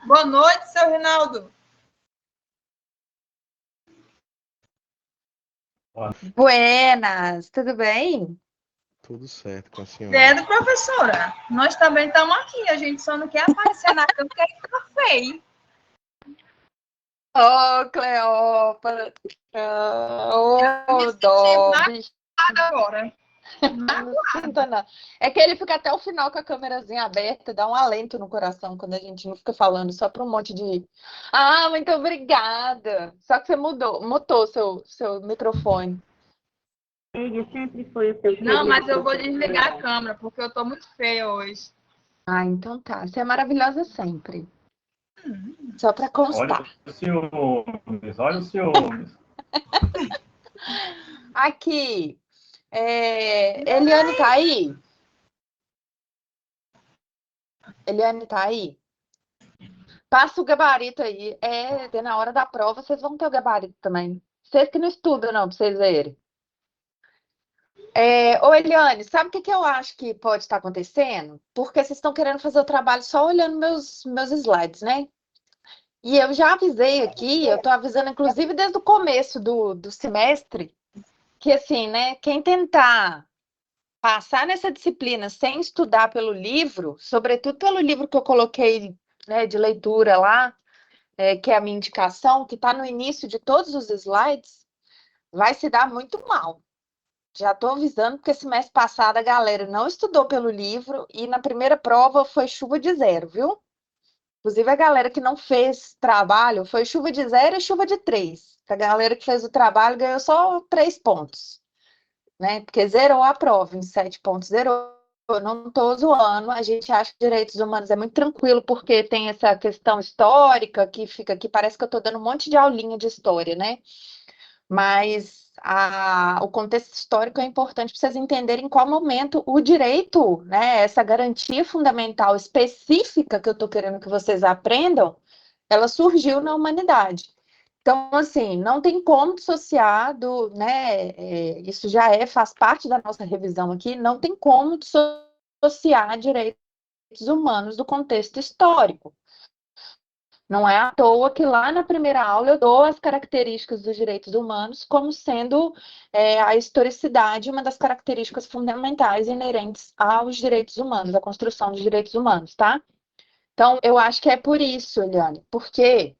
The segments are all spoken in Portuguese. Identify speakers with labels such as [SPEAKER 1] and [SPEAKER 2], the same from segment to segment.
[SPEAKER 1] Boa noite, seu Rinaldo.
[SPEAKER 2] Buenas, tudo bem?
[SPEAKER 3] Tudo certo com a senhora.
[SPEAKER 1] Pedro, professora, nós também estamos aqui, a gente só não quer aparecer na câmera porque fica feio.
[SPEAKER 2] Ô, Cleópatra! Ô, Dobby!
[SPEAKER 1] Agora.
[SPEAKER 2] Não sinta, não. É que ele fica até o final com a câmerazinha aberta, dá um alento no coração quando a gente não fica falando só para um monte de. Ah, muito obrigada! Só que você mutou seu microfone.
[SPEAKER 4] Ele sempre foi o seu.
[SPEAKER 1] Não, mas eu vou desligar a câmera porque eu estou muito feia hoje.
[SPEAKER 2] Ah, então tá. Você é maravilhosa sempre. Só para constar.
[SPEAKER 5] Olha os ciúmes.
[SPEAKER 2] Aqui. Eliane tá aí? Eliane tá aí? Passa o gabarito aí. Na hora da prova, vocês vão ter o gabarito também. Vocês que não estudam, não, pra vocês verem. Ô, Eliane, sabe o que eu acho que pode estar acontecendo? Porque vocês estão querendo fazer o trabalho só olhando meus slides, né? E eu já avisei aqui, eu estou avisando, inclusive, desde o começo do semestre, que assim, né? Quem tentar passar nessa disciplina sem estudar pelo livro, sobretudo pelo livro que eu coloquei, né, de leitura lá, que é a minha indicação, que está no início de todos os slides, vai se dar muito mal. Já estou avisando, porque semestre passado a galera não estudou pelo livro e na primeira prova foi chuva de zero, viu? Inclusive a galera que não fez trabalho foi chuva de 0 e chuva de 3. A galera que fez o trabalho ganhou só 3 pontos, né? Porque zerou a prova em 7 pontos, zerou. Eu não estou zoando, a gente acha que direitos humanos é muito tranquilo, porque tem essa questão histórica que fica aqui, parece que eu estou dando um monte de aulinha de história, né? Mas o contexto histórico é importante para vocês entenderem em qual momento o direito, né, essa garantia fundamental específica que eu estou querendo que vocês aprendam, ela surgiu na humanidade. Então, assim, não tem como dissociar né, isso faz parte da nossa revisão aqui, não tem como dissociar direitos humanos do contexto histórico. Não é à toa que lá na primeira aula eu dou as características dos direitos humanos como sendo a historicidade uma das características fundamentais inerentes aos direitos humanos, à construção dos direitos humanos, tá? Então, eu acho que é por isso, Eliane, porque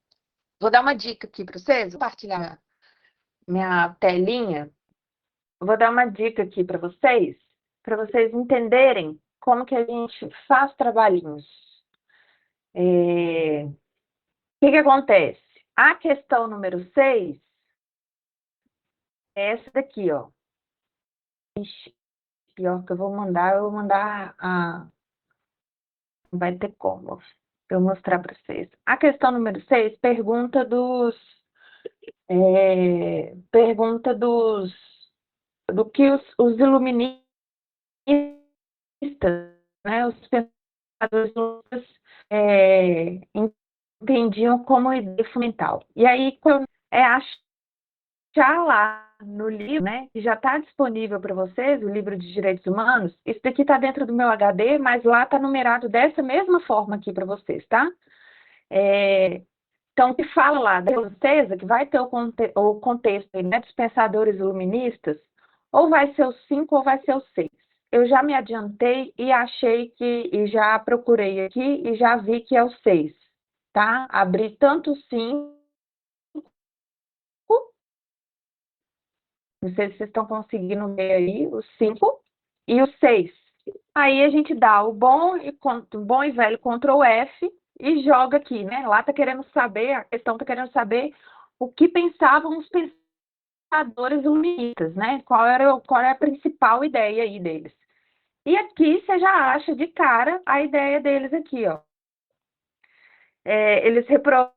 [SPEAKER 2] vou dar uma dica aqui para vocês, vou compartilhar minha telinha, vou dar uma dica aqui para vocês entenderem como que a gente faz trabalhinhos. O que acontece? A questão número 6 é essa daqui, ó. Ixi, pior que eu vou mandar não vai ter como eu mostrar para vocês. A questão número 6 pergunta do que os iluministas, né, os pensadores entendiam como ideia fundamental. E aí, achar lá no livro, né, que já está disponível para vocês, o livro de Direitos Humanos, isso daqui está dentro do meu HD, mas lá está numerado dessa mesma forma aqui para vocês, tá? Então, que fala lá da francesa, que vai ter o contexto, né, dos pensadores iluministas, ou vai ser o 5 ou vai ser o 6. Eu já me adiantei e e já procurei aqui e já vi que é o 6, tá? Abri tanto o 5, não sei se vocês estão conseguindo ver aí, o 5 e o 6. Aí a gente dá o bom e velho Ctrl F e joga aqui, né? Lá tá querendo saber, a questão tá querendo saber o que pensavam os pensadores iluministas, né? Qual é a principal ideia aí deles. E aqui você já acha de cara a ideia deles aqui, ó. Eles reprovavam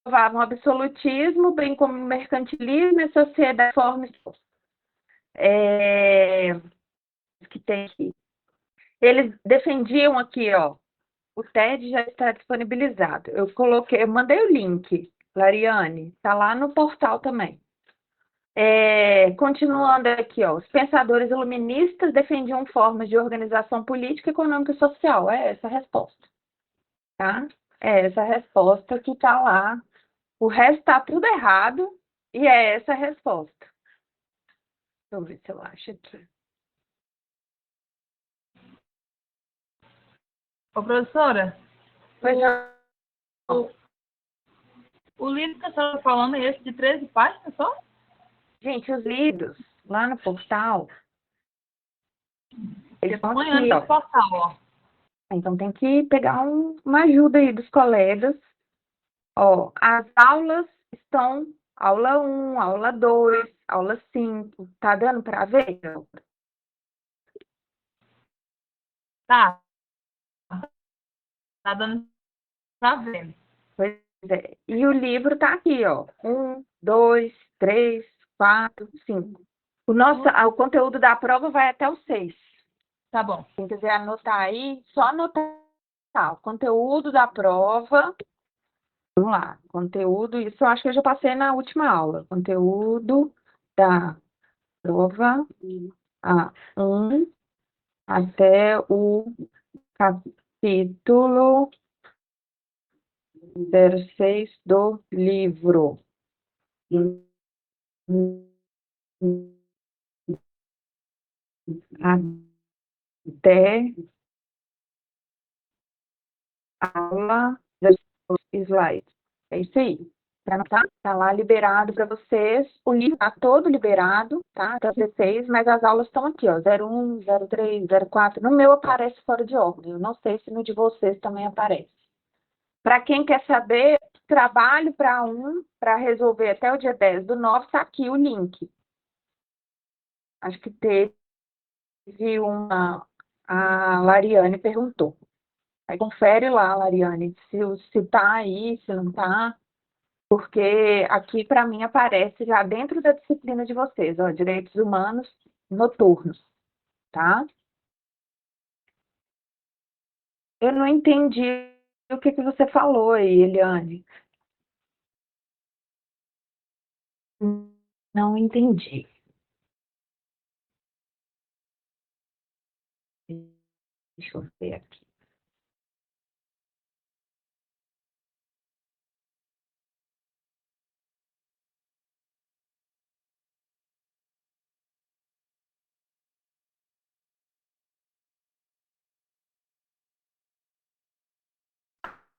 [SPEAKER 2] o absolutismo, bem como o mercantilismo e a sociedade forma que tem aqui. Eles defendiam aqui, ó, o TED já está disponibilizado. Eu mandei o link, Lariane, está lá no portal também. Continuando aqui, ó, os pensadores iluministas defendiam formas de organização política, econômica e social. É essa a resposta, tá? É essa resposta que está lá. O resto está tudo errado e é essa a resposta. Deixa eu ver se eu acho aqui.
[SPEAKER 1] Ô, professora,
[SPEAKER 2] Pois não.
[SPEAKER 1] o livro que a senhora está falando é esse de 13 páginas só?
[SPEAKER 2] Gente, os livros lá no portal, eles estão
[SPEAKER 1] Põe antes
[SPEAKER 2] aqui,
[SPEAKER 1] do
[SPEAKER 2] ó.
[SPEAKER 1] portal, ó.
[SPEAKER 2] Então tem que pegar uma ajuda aí dos colegas. Ó, as aulas estão aula 1, aula 2, aula 5. Tá dando para ver?
[SPEAKER 1] Tá. Tá dando pra ver.
[SPEAKER 2] Pois é. E o livro tá aqui, ó. 1, 2, 3, 4, 5. O conteúdo da prova vai até o 6.
[SPEAKER 1] Tá bom.
[SPEAKER 2] Quem quiser anotar aí, só anotar. Tá, o conteúdo da prova. Vamos lá. Conteúdo, isso eu acho que eu já passei na última aula. Conteúdo da prova A1 até o capítulo 06 do livro. Até a aula dos slides. É isso aí. Para anotar, tá lá liberado para vocês. O livro está todo liberado, tá? Até 16, mas as aulas estão aqui, ó. 01, 03, 04. No meu aparece fora de ordem. Eu não sei se no de vocês também aparece. Para quem quer saber, trabalho para resolver até o dia 10/9, está aqui o link. Acho que teve a Lariane perguntou. Aí confere lá, Lariane, se tá aí, se não tá, porque aqui para mim aparece já dentro da disciplina de vocês, ó, Direitos Humanos Noturnos, tá? Eu não entendi o que você falou aí, Eliane. Não entendi. Deixa eu ver aqui.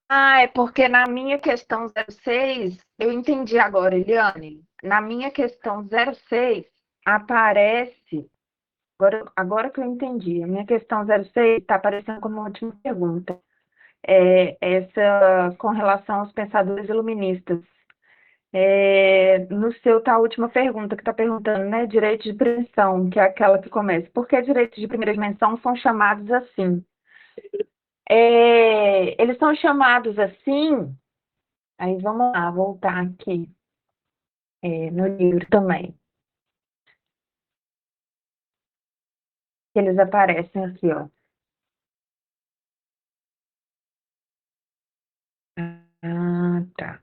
[SPEAKER 2] Ah, é porque na minha questão 06, eu entendi agora, Eliane. Na minha questão 06, aparece. Agora que eu entendi. A minha questão 06 está aparecendo como última pergunta. Essa com relação aos pensadores iluministas. No seu tá a última pergunta que está perguntando, né? Direito de dimensão, que é aquela que começa. Por que direitos de primeira dimensão são chamados assim? Eles são chamados assim. Aí vamos lá, voltar aqui no livro também. Eles aparecem aqui, ó. Ah, tá.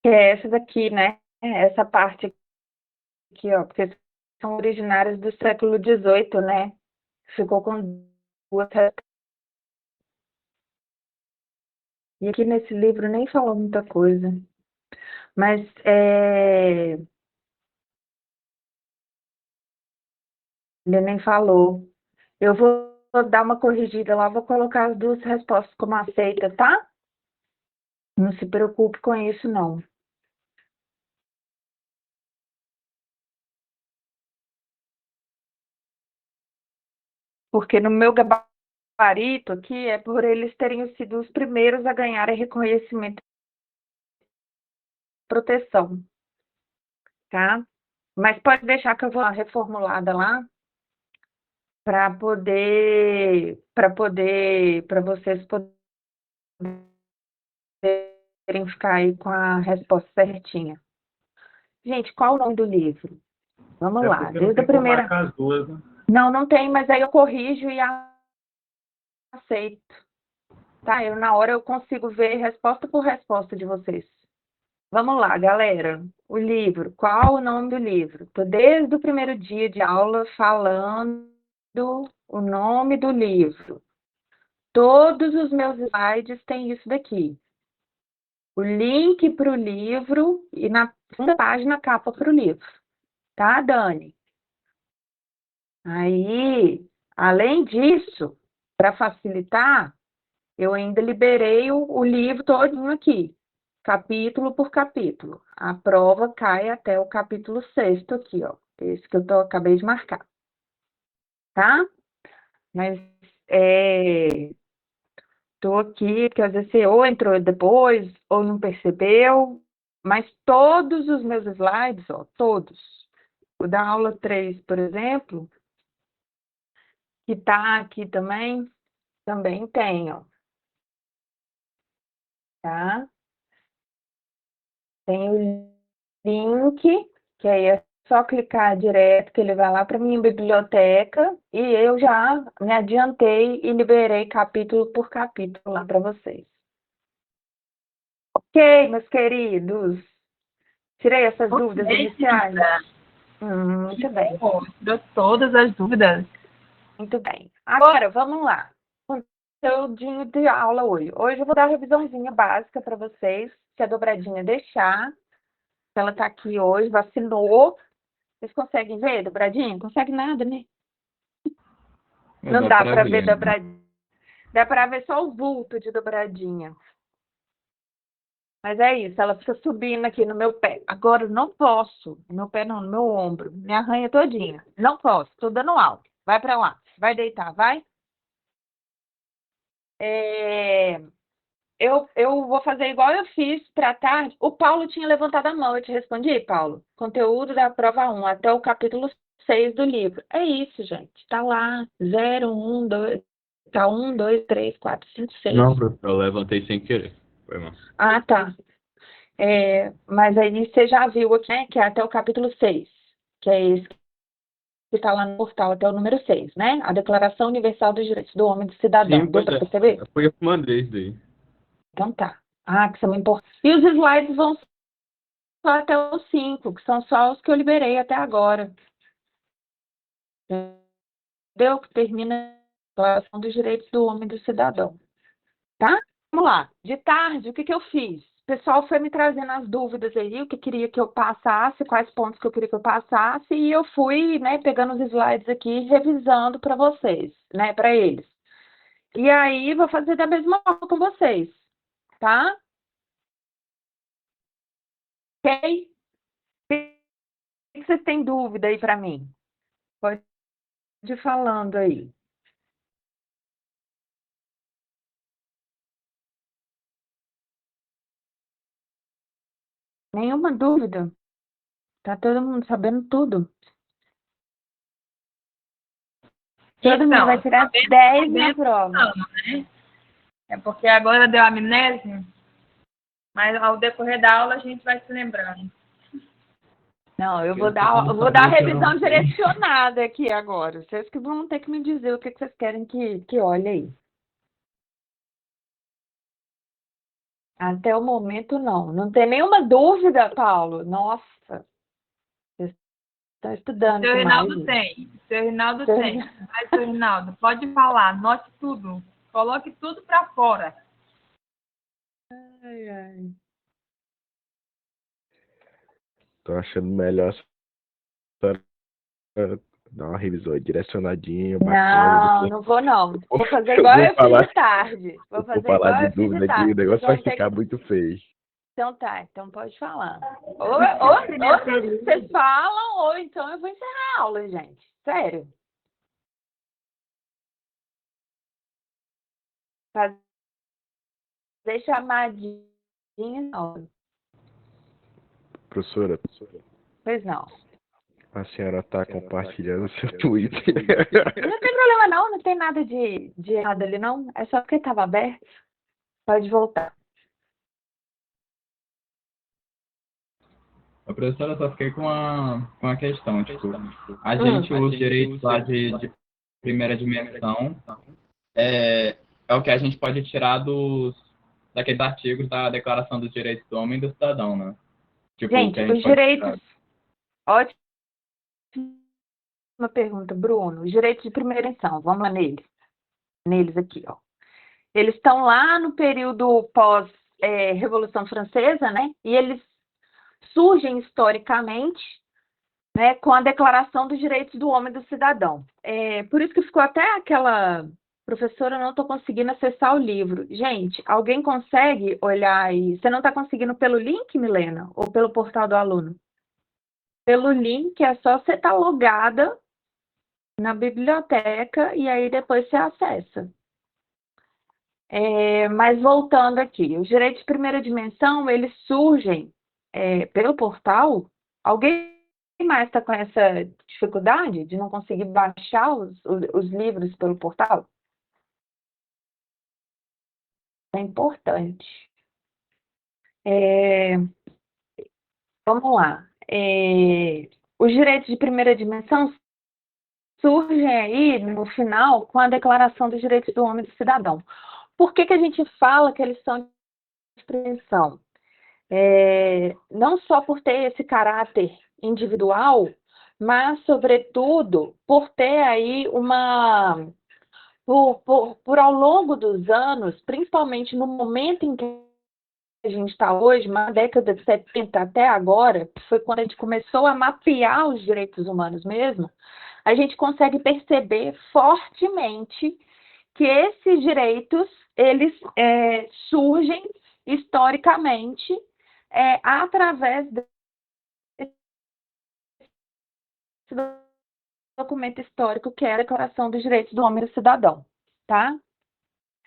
[SPEAKER 2] Que é essa daqui, né? Essa parte aqui, ó, porque são originários do século XVIII, né? Ficou com duas. E aqui nesse livro nem falou muita coisa. Mas ele nem falou. Eu vou dar uma corrigida lá, vou colocar as duas respostas como aceita, tá? Não se preocupe com isso, não. Porque no meu gabarito aqui é por eles terem sido os primeiros a ganharem reconhecimento e proteção, tá? Mas pode deixar que eu vou reformulada lá para vocês poderem ficar aí com a resposta certinha. Gente, qual o nome do livro? Vamos lá,
[SPEAKER 5] Porque não
[SPEAKER 2] desde a
[SPEAKER 5] tem como
[SPEAKER 2] primeira.
[SPEAKER 5] marcar as duas, né?
[SPEAKER 2] Não tem, mas aí eu corrijo e aceito. Tá? Na hora eu consigo ver resposta por resposta de vocês. Vamos lá, galera. O livro, qual o nome do livro? Tô desde o primeiro dia de aula falando o nome do livro. Todos os meus slides têm isso daqui. O link para o livro e na segunda página a capa para o livro. Tá, Dani? Aí, além disso, para facilitar, eu ainda liberei o livro todinho aqui, capítulo por capítulo. A prova cai até o capítulo 6º aqui, ó. Esse que eu acabei de marcar. Tá? Mas tô aqui, porque às vezes você ou entrou depois, ou não percebeu, mas todos os meus slides, ó, todos. O da aula 3, por exemplo, que tá aqui também tem, ó. Tá? Tem o link, que aí é só clicar direto, que ele vai lá para minha biblioteca, e eu já me adiantei e liberei capítulo por capítulo lá para vocês. Ok, meus queridos? Tirei essas dúvidas iniciais? Muito bem.
[SPEAKER 1] Tirou todas as dúvidas.
[SPEAKER 2] Muito bem. Agora, vamos lá. Conteúdinho de aula hoje. Hoje eu vou dar uma revisãozinha básica para vocês, se a dobradinha deixar. Ela está aqui hoje, vacinou. Vocês conseguem ver dobradinha? Não consegue nada, né? Não dá para ver dobradinha. Dá para ver só o vulto de dobradinha. Mas é isso, ela fica subindo aqui no meu pé. Agora eu não posso, no meu pé não, no meu ombro. Me arranha todinha. Não posso, tô dando aula. Vai para lá, vai deitar, vai. Eu vou fazer igual eu fiz para tarde. O Paulo tinha levantado a mão, eu te respondi, Paulo. Conteúdo da prova 1 até o capítulo 6 do livro. É isso, gente. Tá lá, 0, 1, 2, tá 1, 2, 3, 4, 5, 6.
[SPEAKER 6] Não, professor, eu levantei sem querer. Foi mal.
[SPEAKER 2] Ah, tá. Mas aí você já viu aqui, né, que é até o capítulo 6, que é esse que está lá no portal, até o número 6, né? A Declaração Universal dos Direitos do Homem e do Cidadão.
[SPEAKER 6] Sim,
[SPEAKER 2] Deu para perceber?
[SPEAKER 6] Foi eu que mandei isso daí.
[SPEAKER 2] Então tá. Ah, que isso é muito importante. E os slides vão só até os 5, que são só os que eu liberei até agora. Entendeu? Que termina a Declaração dos Direitos do Homem e do Cidadão. Tá? Vamos lá. De tarde, o que eu fiz? O pessoal foi me trazendo as dúvidas aí, o que queria que eu passasse, quais pontos que eu queria que eu passasse, e eu fui, né, pegando os slides aqui, revisando para vocês, né, para eles. E aí, vou fazer da mesma forma com vocês, tá? Ok? O que vocês têm dúvida aí para mim? Pode ir falando aí. Nenhuma dúvida? Tá todo mundo sabendo tudo? Todo mundo vai tirar 10 na prova.
[SPEAKER 1] Né? É porque agora deu amnésia, mas ao decorrer da aula a gente vai se lembrando.
[SPEAKER 2] Não, eu vou dar revisão direcionada aqui agora. Vocês que vão ter que me dizer o que vocês querem que olhe aí. Até o momento, não. Não tem nenhuma dúvida, Paulo. Nossa. Vocês estão estudando
[SPEAKER 1] Seu
[SPEAKER 2] demais.
[SPEAKER 1] Rinaldo tem. Seu Rinaldo tem. Mas, seu Rinaldo, pode falar. Anote tudo. Coloque tudo para fora.
[SPEAKER 2] Ai, ai.
[SPEAKER 3] Tô achando melhor dar uma revisão direcionadinha, bacana.
[SPEAKER 2] Não vou não. Vou fazer igual eu fiz de tarde. Vou fazer
[SPEAKER 3] Vou falar
[SPEAKER 2] igual eu
[SPEAKER 3] de
[SPEAKER 2] fiz
[SPEAKER 3] dúvida
[SPEAKER 2] de
[SPEAKER 3] aqui,
[SPEAKER 2] tarde.
[SPEAKER 3] o negócio vai
[SPEAKER 2] Vocês vão ter
[SPEAKER 3] ficar muito feio.
[SPEAKER 2] Então tá, então pode falar. Ou vocês falam, ou então eu vou encerrar a aula, gente. Sério. Fazer chamadinha, não.
[SPEAKER 3] Professora,
[SPEAKER 2] Pois não.
[SPEAKER 3] a senhora tá compartilhando o seu Twitter.
[SPEAKER 2] Não tem problema não, não tem nada de errado ali não. É só porque estava aberto. Pode voltar.
[SPEAKER 6] A professora, só fiquei com uma questão, tipo, a gente, os direitos lá de primeira dimensão, é o que a gente pode tirar daqueles artigos da Declaração dos Direitos do Homem e do Cidadão, né? Tipo,
[SPEAKER 2] Gente,
[SPEAKER 6] que a gente
[SPEAKER 2] os
[SPEAKER 6] pode
[SPEAKER 2] direitos. Ótima pergunta, Bruno. Os direitos de primeira intenção, vamos lá neles. Neles aqui, ó. Eles estão lá no período pós-Revolução Francesa, né? E eles surgem historicamente, né, com a Declaração dos Direitos do Homem e do Cidadão. Por isso que ficou até aquela... Professora, eu não estou conseguindo acessar o livro. Gente, alguém consegue olhar aí? Você não está conseguindo pelo link, Milena? Ou pelo portal do aluno? Pelo link é só você estar logada na biblioteca e aí depois você acessa. Mas voltando aqui, os direitos de primeira dimensão, eles surgem pelo portal. Alguém mais está com essa dificuldade de não conseguir baixar os livros pelo portal? É importante. Vamos lá. Os direitos de primeira dimensão surgem aí, no final, com a Declaração dos Direitos do Homem e do Cidadão. Por que a gente fala que eles são de primeira dimensão? Não só por ter esse caráter individual, mas, sobretudo, por ter aí por ao longo dos anos, principalmente no momento em que a gente está hoje, na década de 70 até agora, que foi quando a gente começou a mapear os direitos humanos mesmo, a gente consegue perceber fortemente que esses direitos, eles surgem historicamente através desse documento histórico que é a Declaração dos Direitos do Homem e do Cidadão, tá?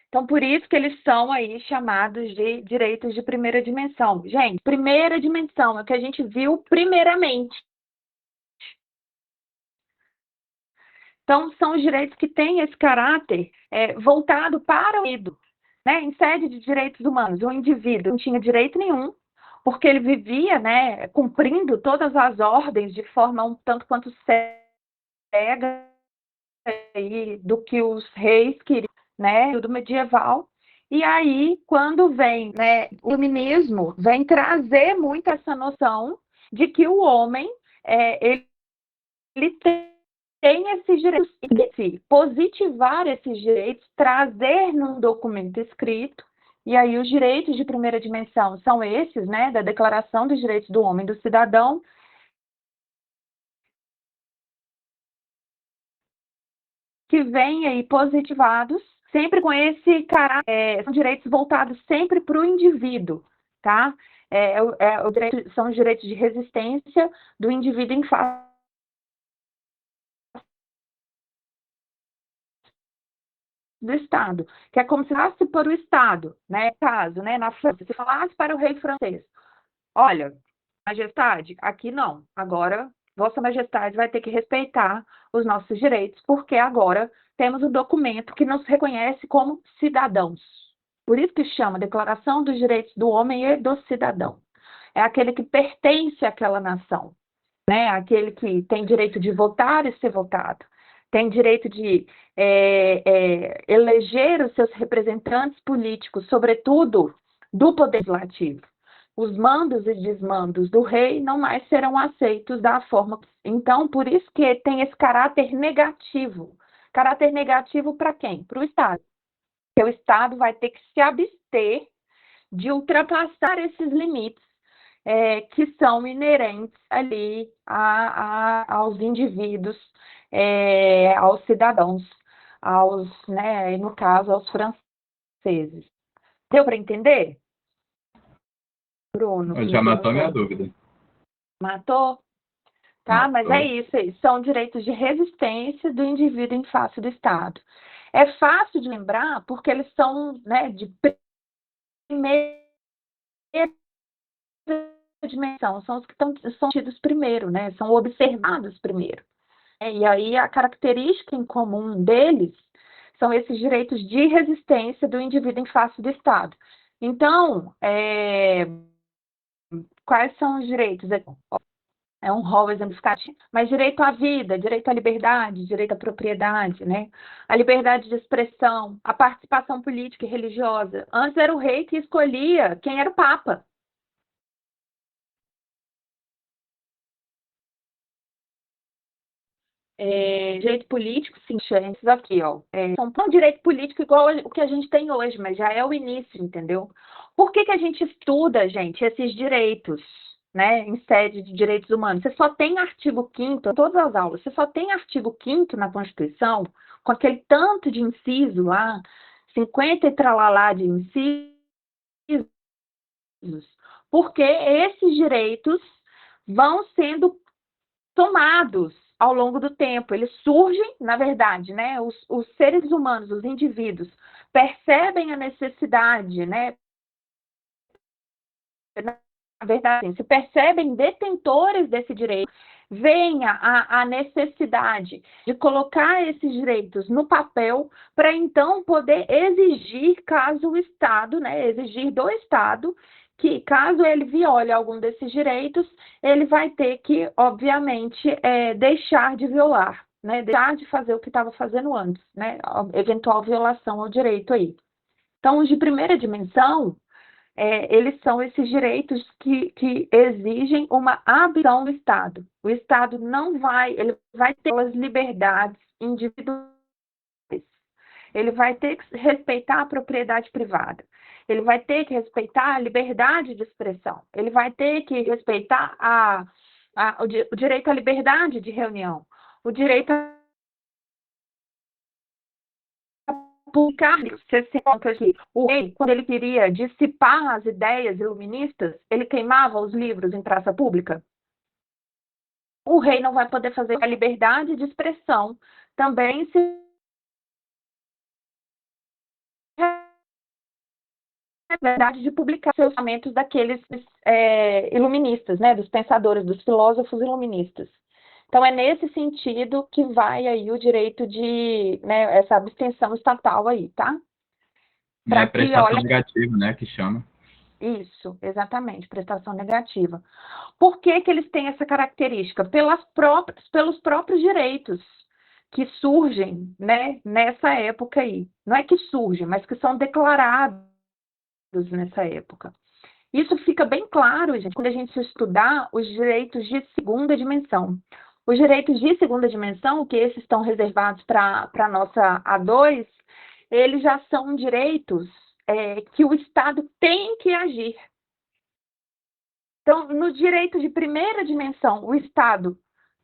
[SPEAKER 2] Então, por isso que eles são aí chamados de direitos de primeira dimensão. Gente, primeira dimensão é o que a gente viu primeiramente. Então, são os direitos que têm esse caráter voltado para o indivíduo, né? Em sede de direitos humanos, o indivíduo não tinha direito nenhum, porque ele vivia, né, cumprindo todas as ordens de forma um tanto quanto cega do que os reis queriam, né, do medieval. E aí, quando vem, né, o iluminismo, vem trazer muito essa noção de que o homem, ele tem esses direitos, positivar esses direitos, trazer num documento escrito. E aí os direitos de primeira dimensão são esses, né, da Declaração dos Direitos do Homem e do Cidadão, que vêm aí positivados, sempre com esse caráter, são direitos voltados sempre para o indivíduo, tá? São os direitos de resistência do indivíduo em face do Estado, que é como se falasse para o Estado, né? Caso, né, na França, se falasse para o rei francês, olha, Majestade, aqui não, agora Vossa Majestade vai ter que respeitar os nossos direitos, porque agora temos um documento que nos reconhece como cidadãos. Por isso que chama Declaração dos Direitos do Homem e do Cidadão. É aquele que pertence àquela nação, né? Aquele que tem direito de votar e ser votado, tem direito de eleger os seus representantes políticos, sobretudo do Poder Legislativo. Os mandos e desmandos do rei não mais serão aceitos da forma. Então, por isso que tem esse caráter negativo. Caráter negativo para quem? Para o Estado. Porque o Estado vai ter que se abster de ultrapassar esses limites que são inerentes ali aos indivíduos, aos cidadãos, né, no caso, aos franceses. Deu para entender? Bruno.
[SPEAKER 6] Já matou minha dúvida.
[SPEAKER 2] Matou? Tá, mas é isso aí. São direitos de resistência do indivíduo em face do Estado. É fácil de lembrar porque eles são, né, de primeira dimensão, são os que são tidos primeiro, né? São observados primeiro. E aí a característica em comum deles são esses direitos de resistência do indivíduo em face do Estado. Então, quais são os direitos? é um rol exemplificativo, mas direito à vida, direito à liberdade, direito à propriedade, né? A liberdade de expressão, a participação política e religiosa. Antes era o rei que escolhia quem era o papa. Direito político, sim, isso aqui, ó. Não é um direito político igual o que a gente tem hoje, mas já é o início, entendeu? Por que que a gente estuda, gente, esses direitos, né, em sede de direitos humanos? Você só tem artigo 5º, em todas as aulas, você só tem artigo 5º na Constituição, com aquele tanto de inciso lá, 50 e tralalá de incisos, porque esses direitos vão sendo tomados ao longo do tempo. Eles surgem, na verdade, né? Os seres humanos, os indivíduos, percebem a necessidade, né? Na verdade, se percebem detentores desse direito, veem a necessidade de colocar esses direitos no papel para então poder exigir, caso o Estado, né? Exigir do Estado que, caso ele viole algum desses direitos, ele vai ter que, obviamente, deixar de violar, né? Deixar de fazer o que estava fazendo antes, né? Eventual violação ao direito aí. Então, os de primeira dimensão, eles são esses direitos que exigem uma abolição do Estado. O Estado não vai, ele vai ter as liberdades individuais. Ele vai ter que respeitar a propriedade privada. Ele vai ter que respeitar a liberdade de expressão. Ele vai ter que respeitar o direito à liberdade de reunião, o direito a publicar. Você se conta aqui. O rei, quando ele queria dissipar as ideias iluministas, ele queimava os livros em praça pública. O rei não vai poder fazer a liberdade de expressão também se a verdade de publicar seus pensamentos daqueles iluministas, né, dos pensadores, dos filósofos iluministas. Então, é nesse sentido que vai aí o direito de, né, essa abstenção estatal aí, tá?
[SPEAKER 6] É prestação negativa, né, que chama.
[SPEAKER 2] Isso, exatamente, prestação negativa. Por que que eles têm essa característica? Pelos próprios direitos que surgem, né, nessa época aí. Não é que surgem, mas que são declarados nessa época. Isso fica bem claro, gente, quando a gente estudar os direitos de segunda dimensão. Os direitos de segunda dimensão, que esses estão reservados para a nossa A2, eles já são direitos que o Estado tem que agir. Então, no direito de primeira dimensão, o Estado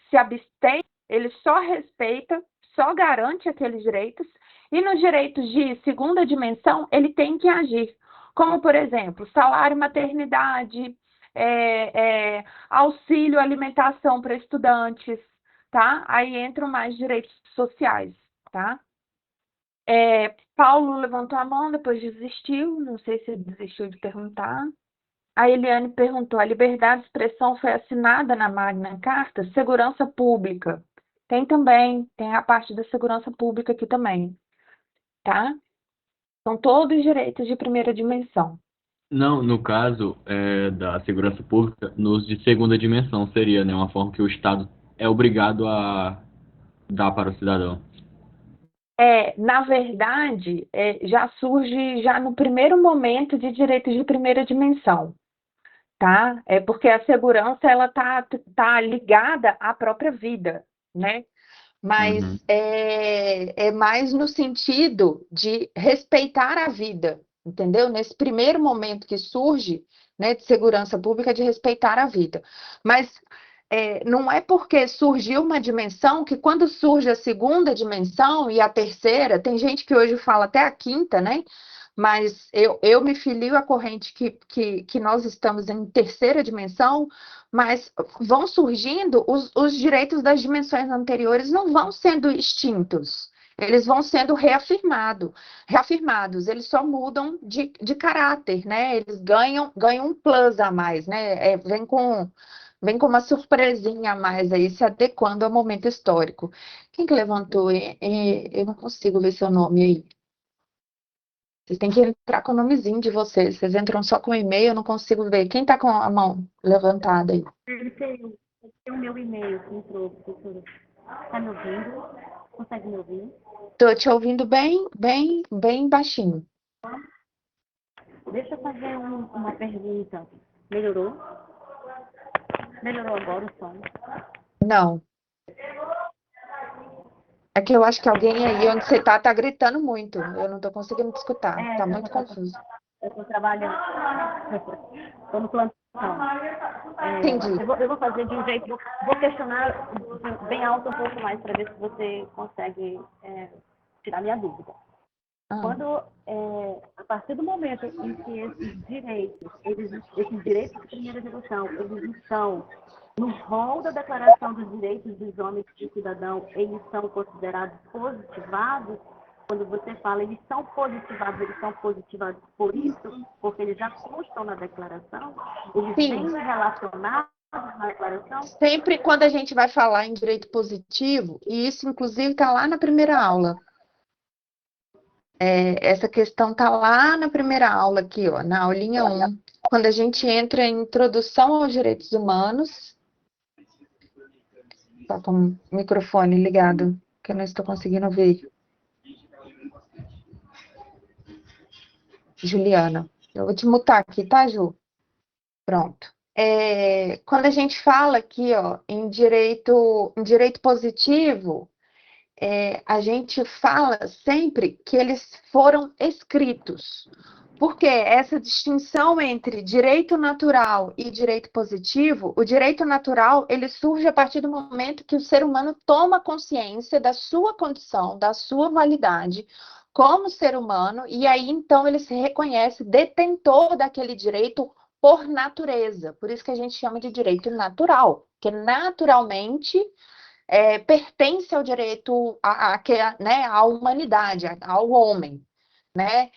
[SPEAKER 2] se abstém, ele só respeita, só garante aqueles direitos, e nos direitos de segunda dimensão, ele tem que agir. Como, por exemplo, salário maternidade, auxílio alimentação para estudantes, tá? Aí entram mais direitos sociais, tá? Paulo levantou a mão, depois desistiu, não sei se ele desistiu de perguntar. A Eliane perguntou, a liberdade de expressão foi assinada na Magna Carta? Segurança pública. Tem também, tem a parte da segurança pública aqui também, tá? São todos direitos de primeira dimensão.
[SPEAKER 7] Não, no caso da segurança pública, nos de segunda dimensão seria, né, uma forma que o Estado é obrigado a dar para o cidadão.
[SPEAKER 2] Na verdade, já surge já no primeiro momento de direitos de primeira dimensão, tá? Porque a segurança ela tá ligada à própria vida, né? Mas é mais no sentido de respeitar a vida, entendeu? Nesse primeiro momento que surge, né, de segurança pública, de respeitar a vida. Mas não é porque surgiu uma dimensão que quando surge a segunda dimensão e a terceira, tem gente que hoje fala até a quinta, né? Mas eu me filio à corrente que nós estamos em terceira dimensão, mas vão surgindo, os direitos das dimensões anteriores não vão sendo extintos, eles vão sendo reafirmados, eles só mudam de caráter, né? Eles ganham um plus a mais, né? Vem com uma surpresinha a mais aí, se adequando ao momento histórico. Quem que levantou? Eu não consigo ver seu nome aí. Vocês têm que entrar com o nomezinho de vocês. Vocês entram só com o e-mail, eu não consigo ver. Quem está com a mão levantada aí?
[SPEAKER 4] o meu e-mail que entrou, professora. Está me ouvindo? Consegue me ouvir?
[SPEAKER 2] Tô te ouvindo bem baixinho.
[SPEAKER 4] Deixa eu fazer uma pergunta. Melhorou? Melhorou agora o som?
[SPEAKER 2] Não. É que eu acho que alguém aí onde você tá gritando muito. Eu não tô conseguindo te escutar. Tá muito confuso.
[SPEAKER 4] Eu estou trabalhando. Estou no plantão.
[SPEAKER 2] Entendi.
[SPEAKER 4] Eu vou fazer de um jeito, vou questionar bem alto um pouco mais para ver se você consegue tirar minha dúvida. Quando, a partir do momento em que esses direitos de primeira geração, eles estão no rol da Declaração dos Direitos dos Homens e do Cidadão, eles são considerados positivados. Quando você fala eles são positivados por isso, porque eles já constam na declaração, eles vêm relacionados na declaração.
[SPEAKER 2] Sempre quando a gente vai falar em direito positivo, e isso inclusive está lá na primeira aula. Essa questão está lá na primeira aula aqui, ó, na aulinha 1. Quando a gente entra em Introdução aos Direitos Humanos. Tá com o microfone ligado, que eu não estou conseguindo ver. Juliana, eu vou te mutar aqui, tá, Ju? Pronto. Quando a gente fala aqui, ó, em direito positivo, a gente fala sempre que eles foram escritos. Porque essa distinção entre direito natural e direito positivo, o direito natural, ele surge a partir do momento que o ser humano toma consciência da sua condição, da sua validade como ser humano, e aí então ele se reconhece detentor daquele direito por natureza. Por isso que a gente chama de direito natural, que naturalmente pertence ao direito à humanidade, ao homem, né?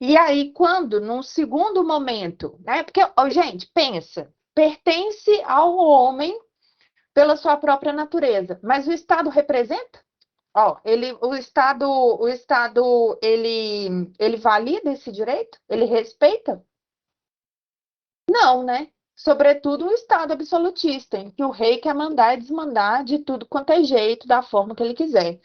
[SPEAKER 2] E aí, quando, num segundo momento, né? Porque, gente, pensa, pertence ao homem pela sua própria natureza, mas o Estado representa? O Estado, ele valida esse direito? Ele respeita? Não, né? Sobretudo o Estado absolutista, em que o rei quer mandar e desmandar de tudo quanto é jeito, da forma que ele quiser.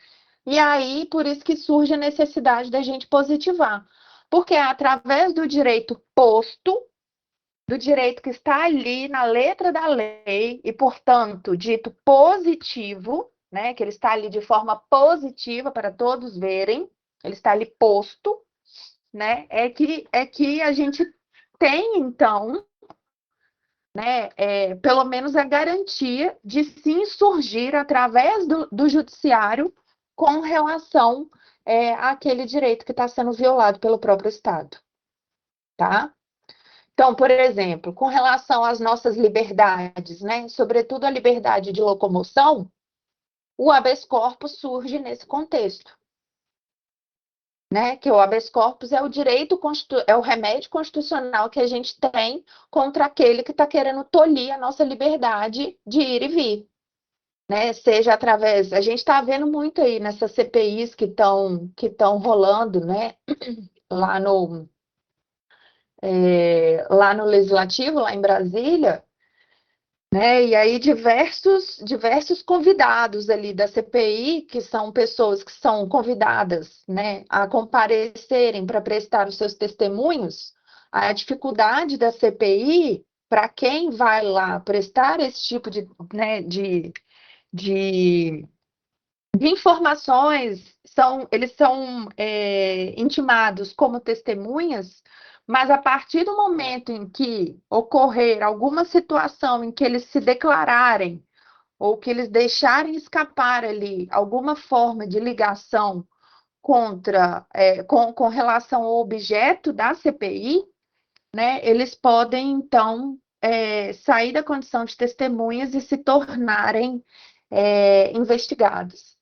[SPEAKER 2] E aí, por isso que surge a necessidade da gente positivar. Porque é através do direito posto, do direito que está ali na letra da lei, e, portanto, dito positivo, né, que ele está ali de forma positiva para todos verem, ele está ali posto, né, é que a gente tem, então, né, pelo menos a garantia de se insurgir através do judiciário com relação àquele direito que está sendo violado pelo próprio Estado, tá? Então, por exemplo, com relação às nossas liberdades, né, sobretudo a liberdade de locomoção, o habeas corpus surge nesse contexto, né, que o habeas corpus é o remédio constitucional que a gente tem contra aquele que está querendo tolir a nossa liberdade de ir e vir, né, seja através, a gente está vendo muito aí nessas CPIs que estão rolando, né, lá no Legislativo, lá em Brasília, né? E aí diversos convidados ali da CPI, que são pessoas que são convidadas, né, a comparecerem para prestar os seus testemunhos. A dificuldade da CPI, para quem vai lá prestar esse tipo de informações, eles são intimados como testemunhas, mas a partir do momento em que ocorrer alguma situação em que eles se declararem ou que eles deixarem escapar ali alguma forma de ligação com relação ao objeto da CPI, né, eles podem, então, sair da condição de testemunhas e se tornarem investigados.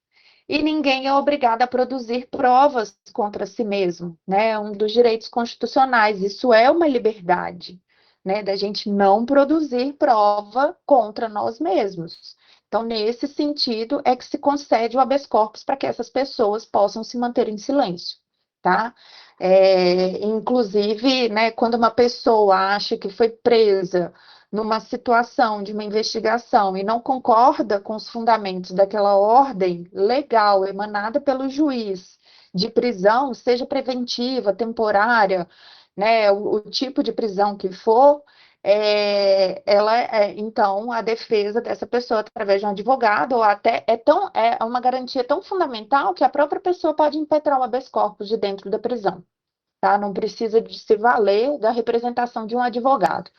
[SPEAKER 2] E ninguém é obrigado a produzir provas contra si mesmo, né? É um dos direitos constitucionais. Isso é uma liberdade, né? Da gente não produzir prova contra nós mesmos. Então, nesse sentido, é que se concede o habeas corpus para que essas pessoas possam se manter em silêncio, tá? Inclusive, né, quando uma pessoa acha que foi presa numa situação de uma investigação e não concorda com os fundamentos daquela ordem legal emanada pelo juiz de prisão, seja preventiva, temporária, né, o tipo de prisão que for, então a defesa dessa pessoa através de um advogado ou até é uma garantia tão fundamental que a própria pessoa pode impetrar o habeas corpus de dentro da prisão, tá? Não precisa de se valer da representação de um advogado.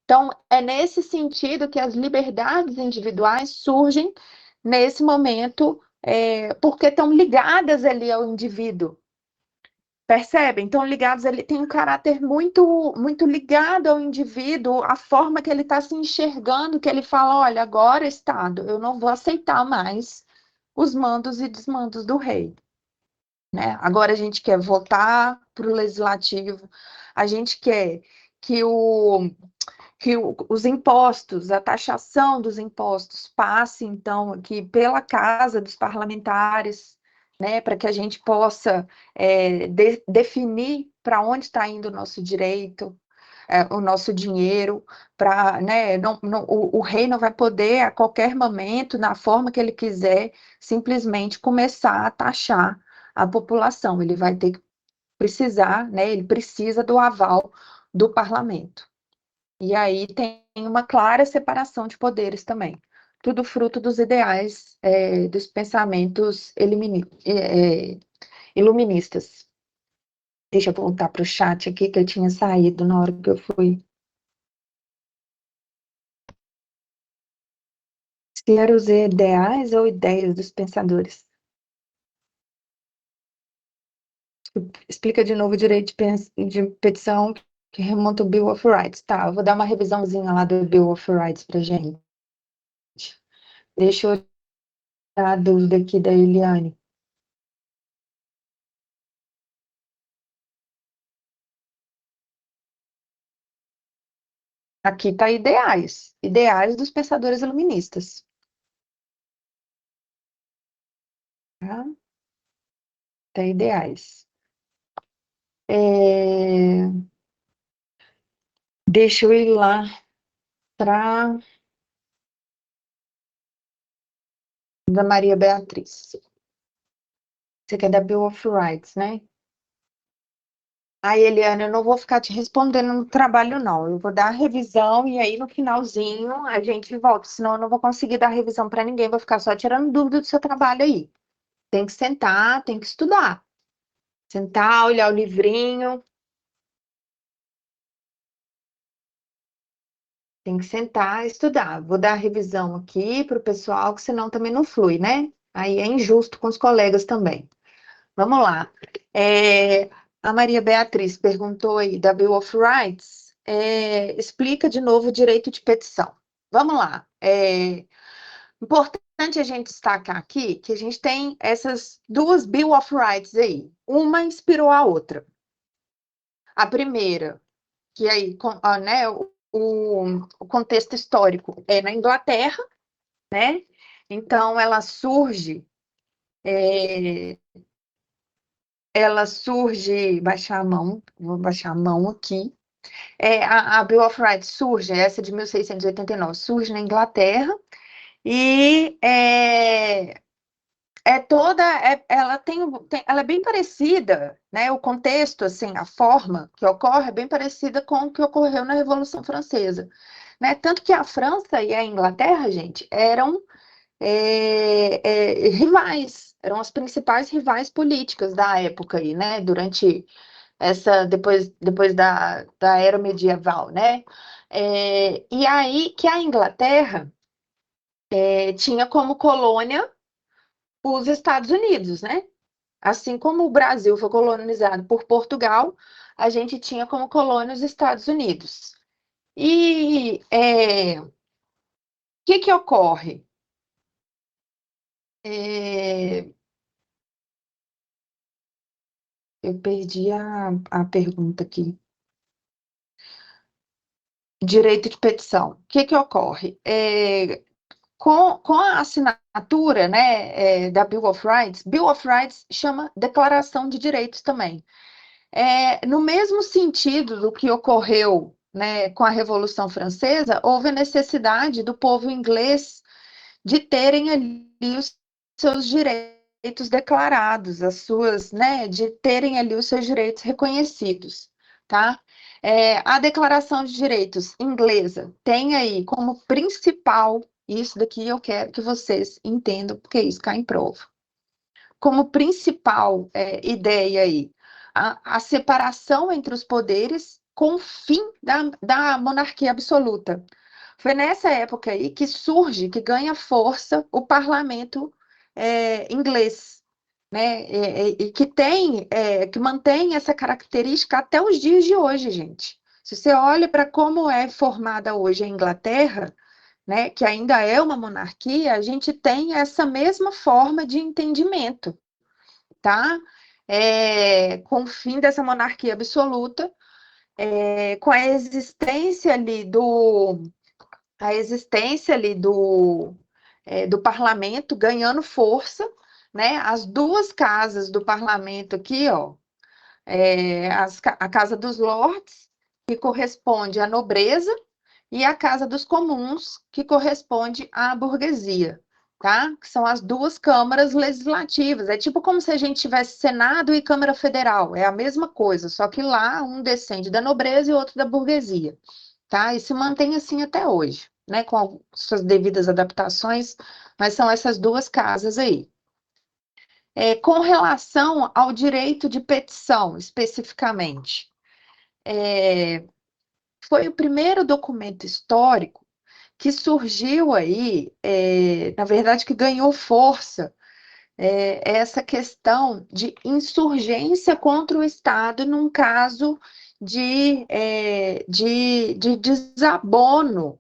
[SPEAKER 2] Então, é nesse sentido que as liberdades individuais surgem nesse momento, porque estão ligadas ali ao indivíduo. Percebem? Então, ligados, ele tem um caráter muito, muito ligado ao indivíduo, a forma que ele está se enxergando, que ele fala, olha, agora, Estado, eu não vou aceitar mais os mandos e desmandos do rei. Né? Agora a gente quer votar para o legislativo, a gente quer que os impostos, a taxação dos impostos passe, então, aqui pela Casa dos Parlamentares, né, para que a gente possa definir para onde está indo o nosso direito, o nosso dinheiro, né, o rei não vai poder, a qualquer momento, na forma que ele quiser, simplesmente começar a taxar a população. Ele vai ter que precisar, né, ele precisa do aval do parlamento. E aí tem uma clara separação de poderes também. Tudo fruto dos ideais dos pensamentos iluministas. Deixa eu voltar para o chat aqui, que eu tinha saído na hora que eu fui. Se eram os ideais ou ideias dos pensadores? Explica de novo o direito de petição que remonta o Bill of Rights. Tá, eu vou dar uma revisãozinha lá do Bill of Rights para gente. Deixa eu dar a dúvida aqui da Eliane. Aqui está ideais dos pensadores iluministas. Tá? Tá ideais. Deixa eu ir lá para da Maria Beatriz. Você quer da Bill of Rights, né? Aí, Eliane, eu não vou ficar te respondendo no trabalho, não. Eu vou dar a revisão e aí no finalzinho a gente volta. Senão eu não vou conseguir dar revisão para ninguém. Vou ficar só tirando dúvida do seu trabalho aí. Tem que sentar, tem que estudar. Sentar, olhar o livrinho. Tem que sentar e estudar. Vou dar a revisão aqui para o pessoal, que senão também não flui, né? Aí é injusto com os colegas também. Vamos lá. A Maria Beatriz perguntou aí da Bill of Rights. Explica de novo o direito de petição. Vamos lá. Importante a gente destacar aqui que a gente tem essas duas Bill of Rights aí. Uma inspirou a outra. A primeira, que aí, né, o contexto histórico é na Inglaterra, né? Então, ela surge, baixar a mão, vou baixar a mão aqui. A Bill of Rights surge, essa de 1689, surge na Inglaterra, e ela é bem parecida, né? O contexto, assim, a forma que ocorre é bem parecida com o que ocorreu na Revolução Francesa, né? Tanto que a França e a Inglaterra, gente, eram rivais, eram as principais rivais políticas da época aí, né? Durante depois da era medieval, né? E aí que a Inglaterra tinha como colônia os Estados Unidos, né? Assim como o Brasil foi colonizado por Portugal, a gente tinha como colônia os Estados Unidos. E o que ocorre? Eu perdi a pergunta aqui. Direito de petição. O que ocorre? Com a assinatura, né, da Bill of Rights chama Declaração de Direitos também. No mesmo sentido do que ocorreu né, com a Revolução Francesa, houve a necessidade do povo inglês de terem ali os seus direitos declarados, as suas, né, de terem ali os seus direitos reconhecidos, tá? A Declaração de Direitos inglesa tem aí como principal, isso daqui eu quero que vocês entendam, porque isso cai em prova, como principal ideia aí, a separação entre os poderes com o fim da monarquia absoluta. Foi nessa época aí que surge, que ganha força o parlamento inglês, né? E que que mantém essa característica até os dias de hoje, gente. Se você olha para como é formada hoje a Inglaterra, né, que ainda é uma monarquia, a gente tem essa mesma forma de entendimento, tá? Com o fim dessa monarquia absoluta, com a existência ali do parlamento ganhando força, né? As duas casas do parlamento aqui, ó, a Casa dos Lords, que corresponde à nobreza, e a Casa dos Comuns, que corresponde à burguesia, tá? Que são as duas câmaras legislativas. É tipo como se a gente tivesse Senado e Câmara Federal. É a mesma coisa, só que lá um descende da nobreza e outro da burguesia, tá? E se mantém assim até hoje, né? Com suas devidas adaptações, mas são essas duas casas aí. Com relação ao direito de petição, especificamente, foi o primeiro documento histórico que surgiu aí, na verdade, que ganhou força, essa questão de insurgência contra o Estado num caso de desabono,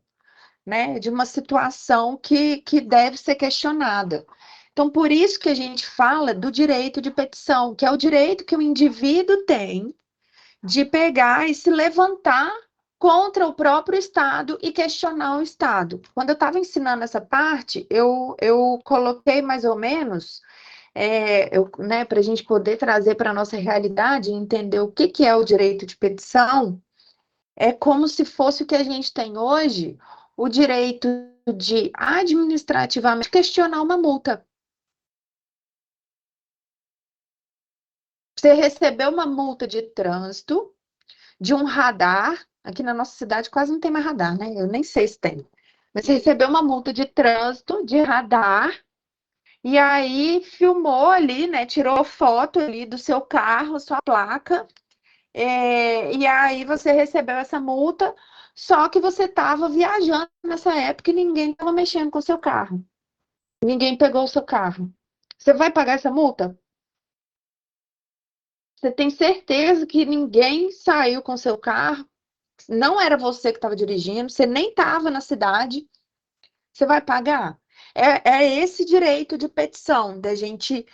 [SPEAKER 2] né, de uma situação que deve ser questionada. Então, por isso que a gente fala do direito de petição, que é o direito que o indivíduo tem de pegar e se levantar contra o próprio Estado e questionar o Estado. Quando eu estava ensinando essa parte, eu coloquei mais ou menos, né, para a gente poder trazer para a nossa realidade e entender o que é o direito de petição, é como se fosse o que a gente tem hoje, o direito de administrativamente questionar uma multa. Você recebeu uma multa de trânsito, de um radar, aqui na nossa cidade quase não tem mais radar, né? Eu nem sei se tem. Mas você recebeu uma multa de trânsito, de radar, e aí filmou ali, né? Tirou foto ali do seu carro, sua placa, e aí você recebeu essa multa, só que você estava viajando nessa época e ninguém estava mexendo com o seu carro. Ninguém pegou o seu carro. Você vai pagar essa multa? Você tem certeza que ninguém saiu com o seu carro? Não era você que estava dirigindo, você nem estava na cidade, você vai pagar? É esse direito de petição, da gente,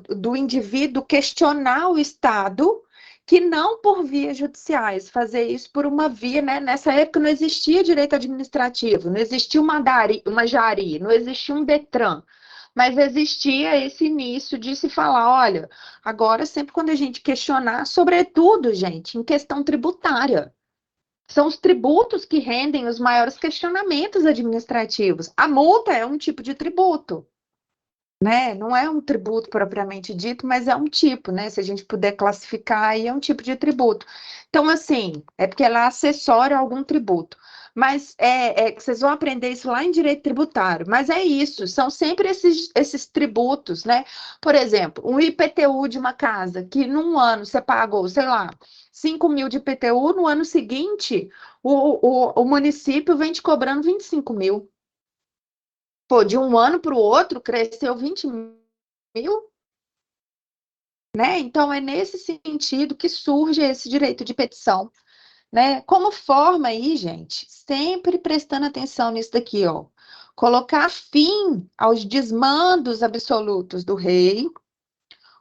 [SPEAKER 2] do indivíduo questionar o Estado, que não por vias judiciais, fazer isso por uma via, né? Nessa época não existia direito administrativo, não existia uma Jari, não existia um Detran, mas existia esse início de se falar, olha, agora sempre quando a gente questionar, sobretudo, gente, em questão tributária, são os tributos que rendem os maiores questionamentos administrativos. A multa é um tipo de tributo, né? Não é um tributo propriamente dito, mas é um tipo, né? Se a gente puder classificar, aí é um tipo de tributo. Então, assim, é porque ela é acessória a algum tributo. Mas que vocês vão aprender isso lá em direito tributário. Mas é isso, são sempre esses tributos, né? Por exemplo, um IPTU de uma casa, que num ano você pagou, sei lá, 5 mil de IPTU, no ano seguinte, o município vem te cobrando 25 mil. Pô, de um ano para o outro, cresceu 20 mil, né? Então, é nesse sentido que surge esse direito de petição, né? Como forma aí, gente, sempre prestando atenção nisso daqui, ó. Colocar fim aos desmandos absolutos do rei,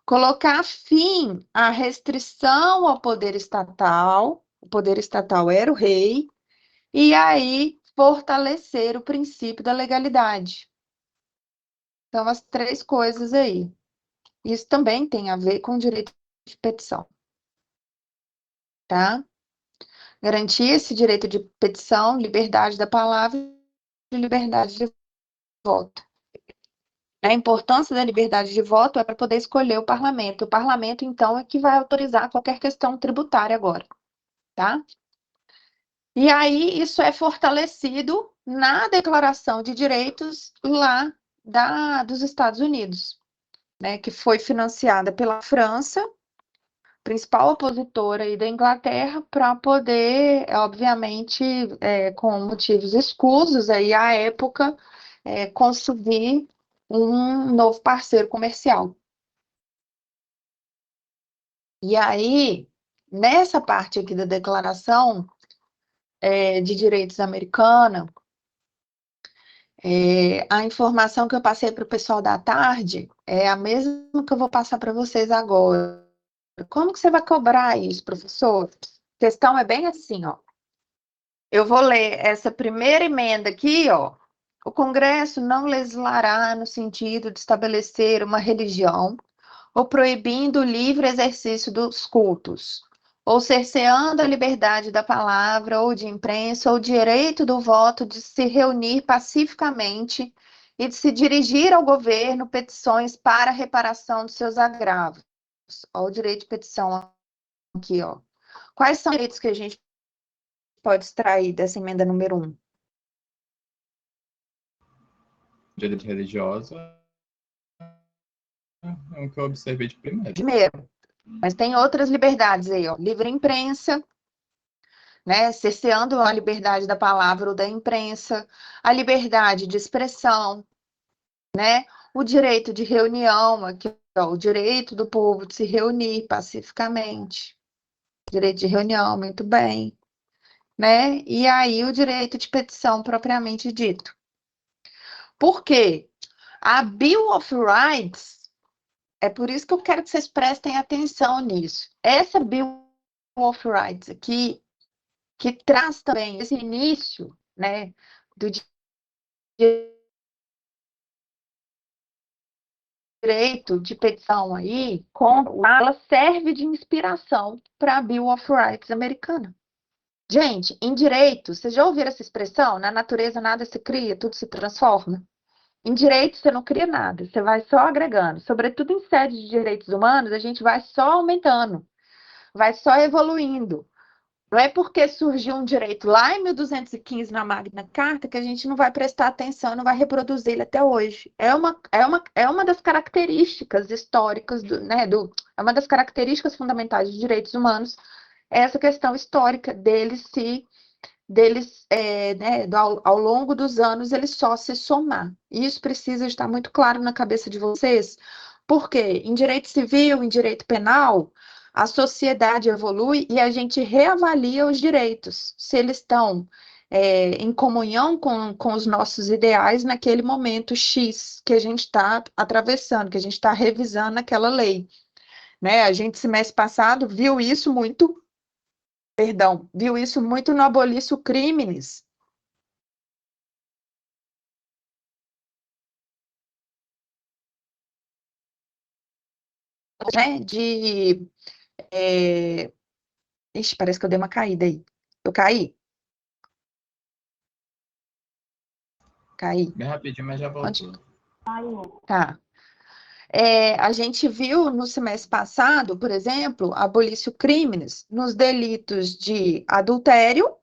[SPEAKER 2] colocar fim à restrição ao poder estatal, o poder estatal era o rei, e aí fortalecer o princípio da legalidade. Então, as três coisas aí. Isso também tem a ver com o direito de petição, tá? Garantir esse direito de petição, liberdade da palavra e liberdade de voto. A importância da liberdade de voto é para poder escolher o parlamento. O parlamento, então, é que vai autorizar qualquer questão tributária agora, tá? E aí, isso é fortalecido na Declaração de Direitos lá dos Estados Unidos, né, que foi financiada pela França, principal opositora aí da Inglaterra, para poder, obviamente, com motivos escusos aí à época, conseguir um novo parceiro comercial. E aí, nessa parte aqui da Declaração de Direitos Americana, a informação que eu passei para o pessoal da tarde é a mesma que eu vou passar para vocês agora. Como que você vai cobrar isso, professor? A questão é bem assim, ó. Eu vou ler essa primeira emenda aqui, ó. O Congresso não legislará no sentido de estabelecer uma religião ou proibindo o livre exercício dos cultos, ou cerceando a liberdade da palavra ou de imprensa, ou o direito do voto de se reunir pacificamente e de se dirigir ao governo petições para reparação dos seus agravos. Ó, o direito de petição aqui, ó. Quais são os direitos que a gente pode extrair dessa emenda número 1?
[SPEAKER 6] Direito religioso é o que eu observei de primeiro.
[SPEAKER 2] Primeiro, mas tem outras liberdades aí, ó. Livre imprensa, né? Cerceando a liberdade da palavra ou da imprensa, a liberdade de expressão, né? O direito de reunião, aqui, ó, o direito do povo de se reunir pacificamente. Direito de reunião, muito bem. Né? E aí o direito de petição propriamente dito. Por quê? A Bill of Rights, é por isso que eu quero que vocês prestem atenção nisso. Essa Bill of Rights aqui, que traz também esse início, né, do direito de petição aí, ela serve de inspiração para a Bill of Rights americana. Gente, em direito, vocês já ouviram essa expressão? Na natureza nada se cria, tudo se transforma. Em direito, você não cria nada, você vai só agregando. Sobretudo em sede de direitos humanos, a gente vai só aumentando, vai só evoluindo. Não é porque surgiu um direito lá em 1215 na Magna Carta que a gente não vai prestar atenção, não vai reproduzir ele até hoje. É uma das características históricas, é uma das características fundamentais dos direitos humanos, essa questão histórica ao longo dos anos, eles só se somar. Isso precisa estar muito claro na cabeça de vocês, porque em direito civil, em direito penal, a sociedade evolui e a gente reavalia os direitos, se eles estão em comunhão com os nossos ideais naquele momento X que a gente está atravessando, que a gente está revisando aquela lei. Né? A gente, semestre passado, viu isso muito no Abolício Crimes. Né? Ixi, parece que eu dei uma caída aí. Eu caí? Caí.
[SPEAKER 6] Bem rapidinho, mas já voltou.
[SPEAKER 2] Tá. A gente viu no semestre passado, por exemplo, Abolício Crimes nos delitos de adultério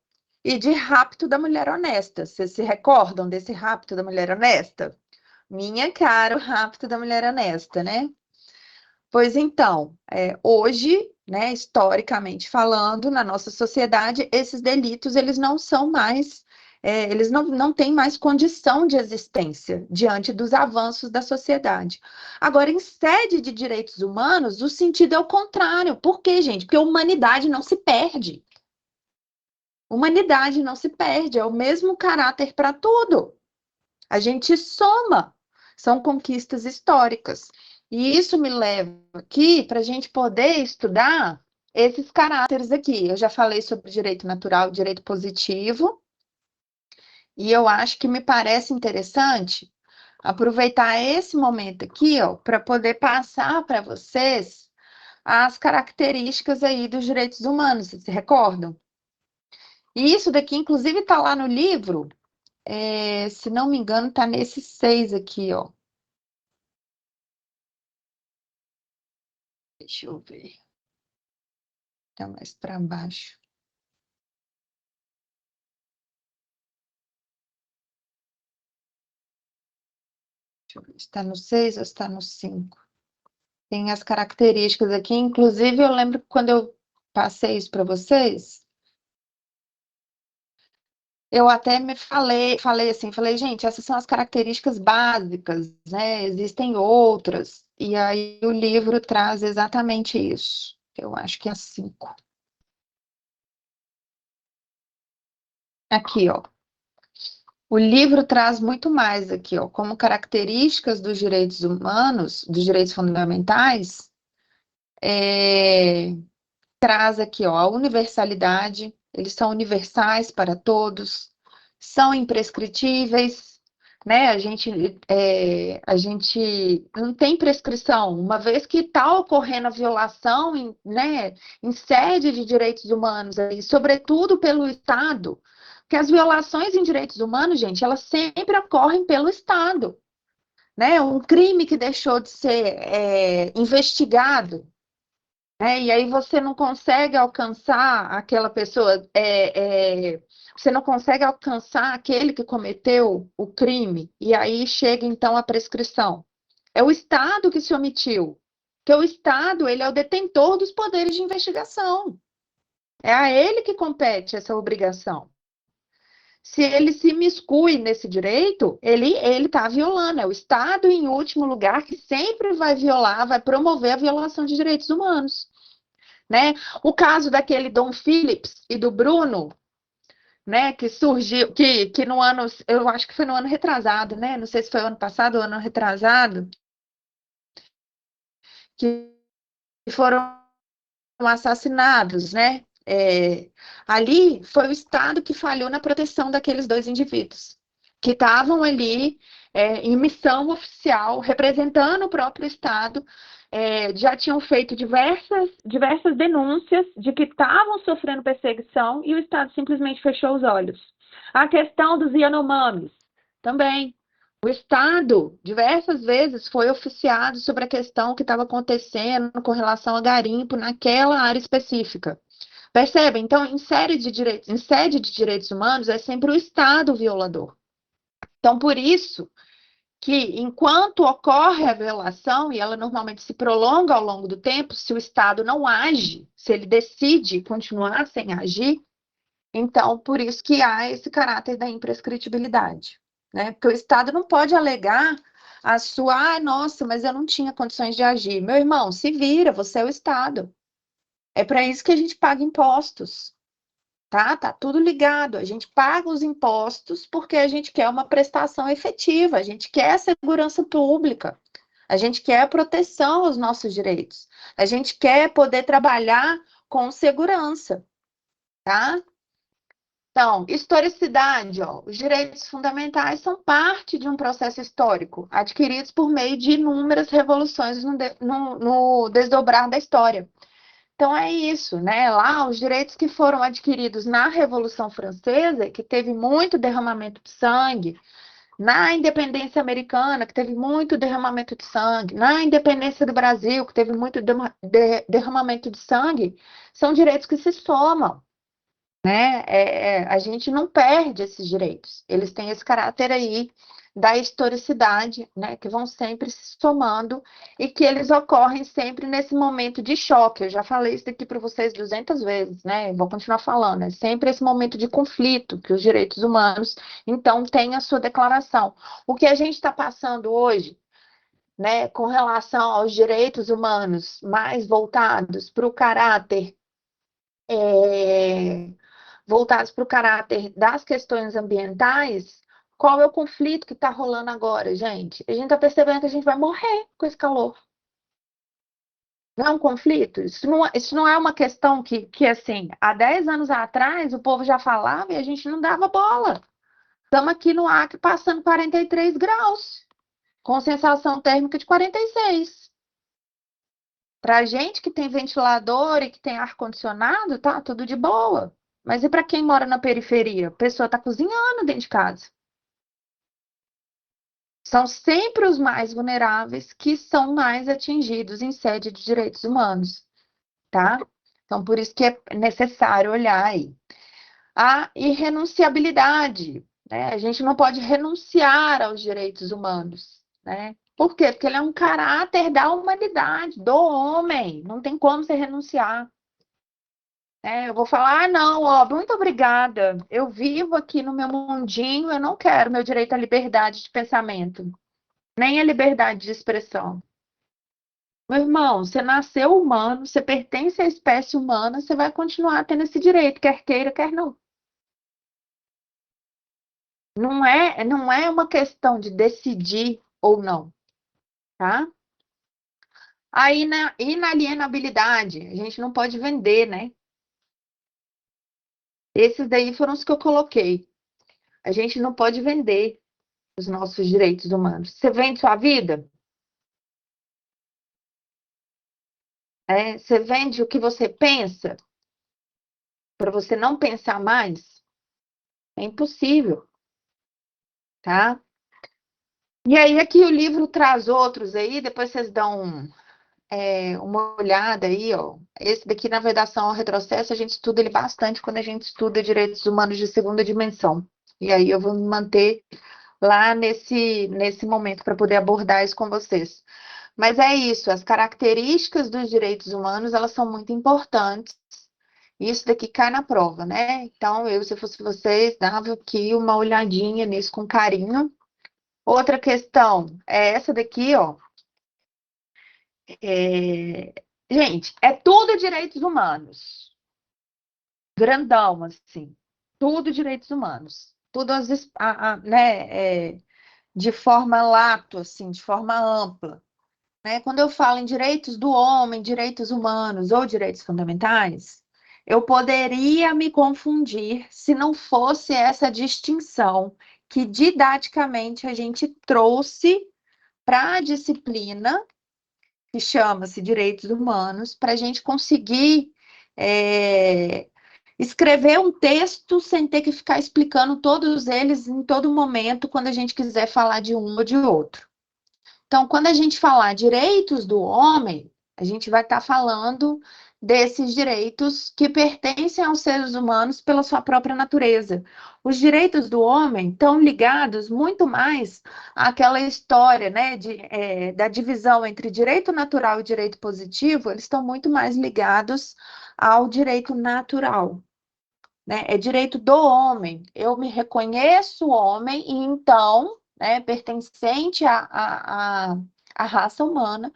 [SPEAKER 2] e de rapto da mulher honesta. Vocês se recordam desse rapto da mulher honesta? Minha cara, o rapto da mulher honesta, né? Pois então, hoje, né, historicamente falando, na nossa sociedade, esses delitos, eles não são mais, eles não têm mais condição de existência diante dos avanços da sociedade. Agora, em sede de direitos humanos, o sentido é o contrário. Por quê, gente? Porque a humanidade não se perde. Humanidade não se perde, é o mesmo caráter para tudo. A gente soma, são conquistas históricas. E isso me leva aqui para a gente poder estudar esses caráteres aqui. Eu já falei sobre direito natural e direito positivo, e eu acho que me parece interessante aproveitar esse momento aqui, ó, para poder passar para vocês as características aí dos direitos humanos, vocês se recordam? E isso daqui, inclusive, está lá no livro, se não me engano, está nesse 6 aqui, ó. Deixa eu ver. Está mais para baixo. Deixa eu ver, está no 6 ou está no 5? Tem as características aqui, inclusive eu lembro que quando eu passei isso para vocês, eu até me falei assim, gente, essas são as características básicas, né? Existem outras. E aí o livro traz exatamente isso. Eu acho que é 5. Aqui, ó. O livro traz muito mais aqui, ó, como características dos direitos humanos, dos direitos fundamentais, traz aqui, ó, a universalidade, eles são universais para todos, são imprescritíveis, né? A gente não tem prescrição, uma vez que está ocorrendo a violação, né, em sede de direitos humanos, e sobretudo pelo Estado, porque as violações em direitos humanos, gente, elas sempre ocorrem pelo Estado, né? Um crime que deixou de ser investigado, e aí você não consegue alcançar aquela pessoa, você não consegue alcançar aquele que cometeu o crime, e aí chega então a prescrição. É o Estado que se omitiu, porque o Estado, ele é o detentor dos poderes de investigação. É a ele que compete essa obrigação. Se ele se imiscui nesse direito, ele está violando. É o Estado, em último lugar, que sempre vai violar, vai promover a violação de direitos humanos. Né? O caso daquele Dom Phillips e do Bruno, né, que surgiu, que no ano, eu acho que foi no ano retrasado, né? Não sei se foi ano passado ou ano retrasado, que foram assassinados, né? Ali foi o Estado que falhou na proteção daqueles dois indivíduos, que estavam ali em missão oficial, representando o próprio Estado, já tinham feito diversas denúncias de que estavam sofrendo perseguição e o Estado simplesmente fechou os olhos. A questão dos Yanomamis, também. O Estado, diversas vezes, foi oficiado sobre a questão que estava acontecendo com relação a garimpo naquela área específica. Percebe? Então, em sede de direitos humanos, é sempre o Estado violador. Então, por isso que, enquanto ocorre a violação, e ela normalmente se prolonga ao longo do tempo, se o Estado não age, se ele decide continuar sem agir, então, por isso que há esse caráter da imprescritibilidade. Né? Porque o Estado não pode alegar a sua, nossa, mas eu não tinha condições de agir. Meu irmão, se vira, você é o Estado. É para isso que a gente paga impostos, tá? Tá tudo ligado. A gente paga os impostos porque a gente quer uma prestação efetiva, a gente quer segurança pública, a gente quer proteção aos nossos direitos, a gente quer poder trabalhar com segurança, tá? Então, historicidade, ó, os direitos fundamentais são parte de um processo histórico, adquiridos por meio de inúmeras revoluções no desdobrar da história. Então, é isso, né? Lá, os direitos que foram adquiridos na Revolução Francesa, que teve muito derramamento de sangue, na independência americana, que teve muito derramamento de sangue, na independência do Brasil, que teve muito derramamento de sangue, são direitos que se somam. Né? A gente não perde esses direitos, eles têm esse caráter aí da historicidade, né? Que vão sempre se somando e que eles ocorrem sempre nesse momento de choque. Eu já falei isso aqui para vocês 200 vezes, né? Vou continuar falando, é sempre esse momento de conflito que os direitos humanos, então, têm a sua declaração. O que a gente está passando hoje, né, com relação aos direitos humanos mais voltados para o caráter voltados para o caráter das questões ambientais, qual é o conflito que está rolando agora, gente? A gente está percebendo que a gente vai morrer com esse calor. Não é um conflito? Isso não é uma questão que, assim, há 10 anos atrás o povo já falava e a gente não dava bola. Estamos aqui no Acre passando 43 graus, com sensação térmica de 46. Para a gente que tem ventilador e que tem ar-condicionado, tá tudo de boa. Mas e para quem mora na periferia? A pessoa está cozinhando dentro de casa. São sempre os mais vulneráveis que são mais atingidos em sede de direitos humanos, tá? Então, por isso que é necessário olhar aí. A irrenunciabilidade, né? A gente não pode renunciar aos direitos humanos, né? Por quê? Porque ele é um caráter da humanidade, do homem. Não tem como você renunciar. Eu vou falar, não, ó, muito obrigada. Eu vivo aqui no meu mundinho, eu não quero meu direito à liberdade de pensamento, nem à liberdade de expressão. Meu irmão, você nasceu humano, você pertence à espécie humana, você vai continuar tendo esse direito, quer queira, quer não. Não é uma questão de decidir ou não, tá? Aí na inalienabilidade, a gente não pode vender, né? Esses daí foram os que eu coloquei. A gente não pode vender os nossos direitos humanos. Você vende sua vida? Você vende o que você pensa? Para você não pensar mais? É impossível, tá? E aí aqui o livro traz outros aí, depois vocês dão uma olhada aí, ó. Esse daqui, na vedação ao retrocesso, a gente estuda ele bastante quando a gente estuda direitos humanos de segunda dimensão. E aí eu vou me manter lá nesse momento para poder abordar isso com vocês. Mas é isso, as características dos direitos humanos, elas são muito importantes. Isso daqui cai na prova, né? Então, eu, se fosse vocês, dava aqui uma olhadinha nisso com carinho. Outra questão é essa daqui, ó. Gente, é tudo direitos humanos. Grandão, assim. Tudo direitos humanos. Tudo, né, de forma lato, assim, de forma ampla. Né? Quando eu falo em direitos do homem, direitos humanos ou direitos fundamentais, eu poderia me confundir se não fosse essa distinção que didaticamente a gente trouxe para a disciplina, que chama-se Direitos Humanos, para a gente conseguir escrever um texto sem ter que ficar explicando todos eles em todo momento, quando a gente quiser falar de um ou de outro. Então, quando a gente falar direitos do homem, a gente vai estar falando desses direitos que pertencem aos seres humanos pela sua própria natureza. Os direitos do homem estão ligados muito mais àquela história, né, da divisão entre direito natural e direito positivo, eles estão muito mais ligados ao direito natural. Né? É direito do homem. Eu me reconheço homem e então, né, pertencente à raça humana,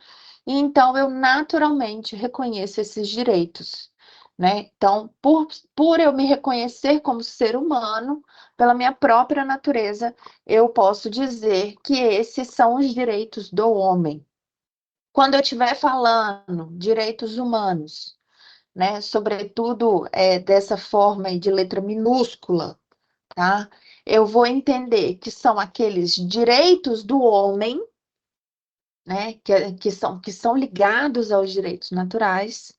[SPEAKER 2] e então eu naturalmente reconheço esses direitos. Né? Então, por eu me reconhecer como ser humano, pela minha própria natureza, eu posso dizer que esses são os direitos do homem. Quando eu estiver falando direitos humanos, né, sobretudo dessa forma aí de letra minúscula, tá? Eu vou entender que são aqueles direitos do homem, né, que são ligados aos direitos naturais,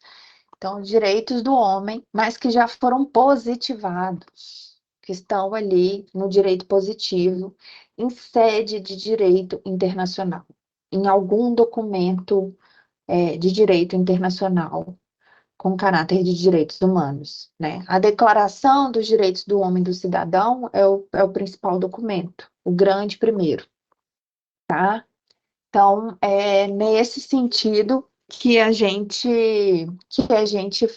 [SPEAKER 2] então, direitos do homem, mas que já foram positivados, que estão ali no direito positivo, em sede de direito internacional, em algum documento de direito internacional, com caráter de direitos humanos, né? A Declaração dos Direitos do Homem e do Cidadão é o principal documento, o grande primeiro, tá? Então, é nesse sentido que a gente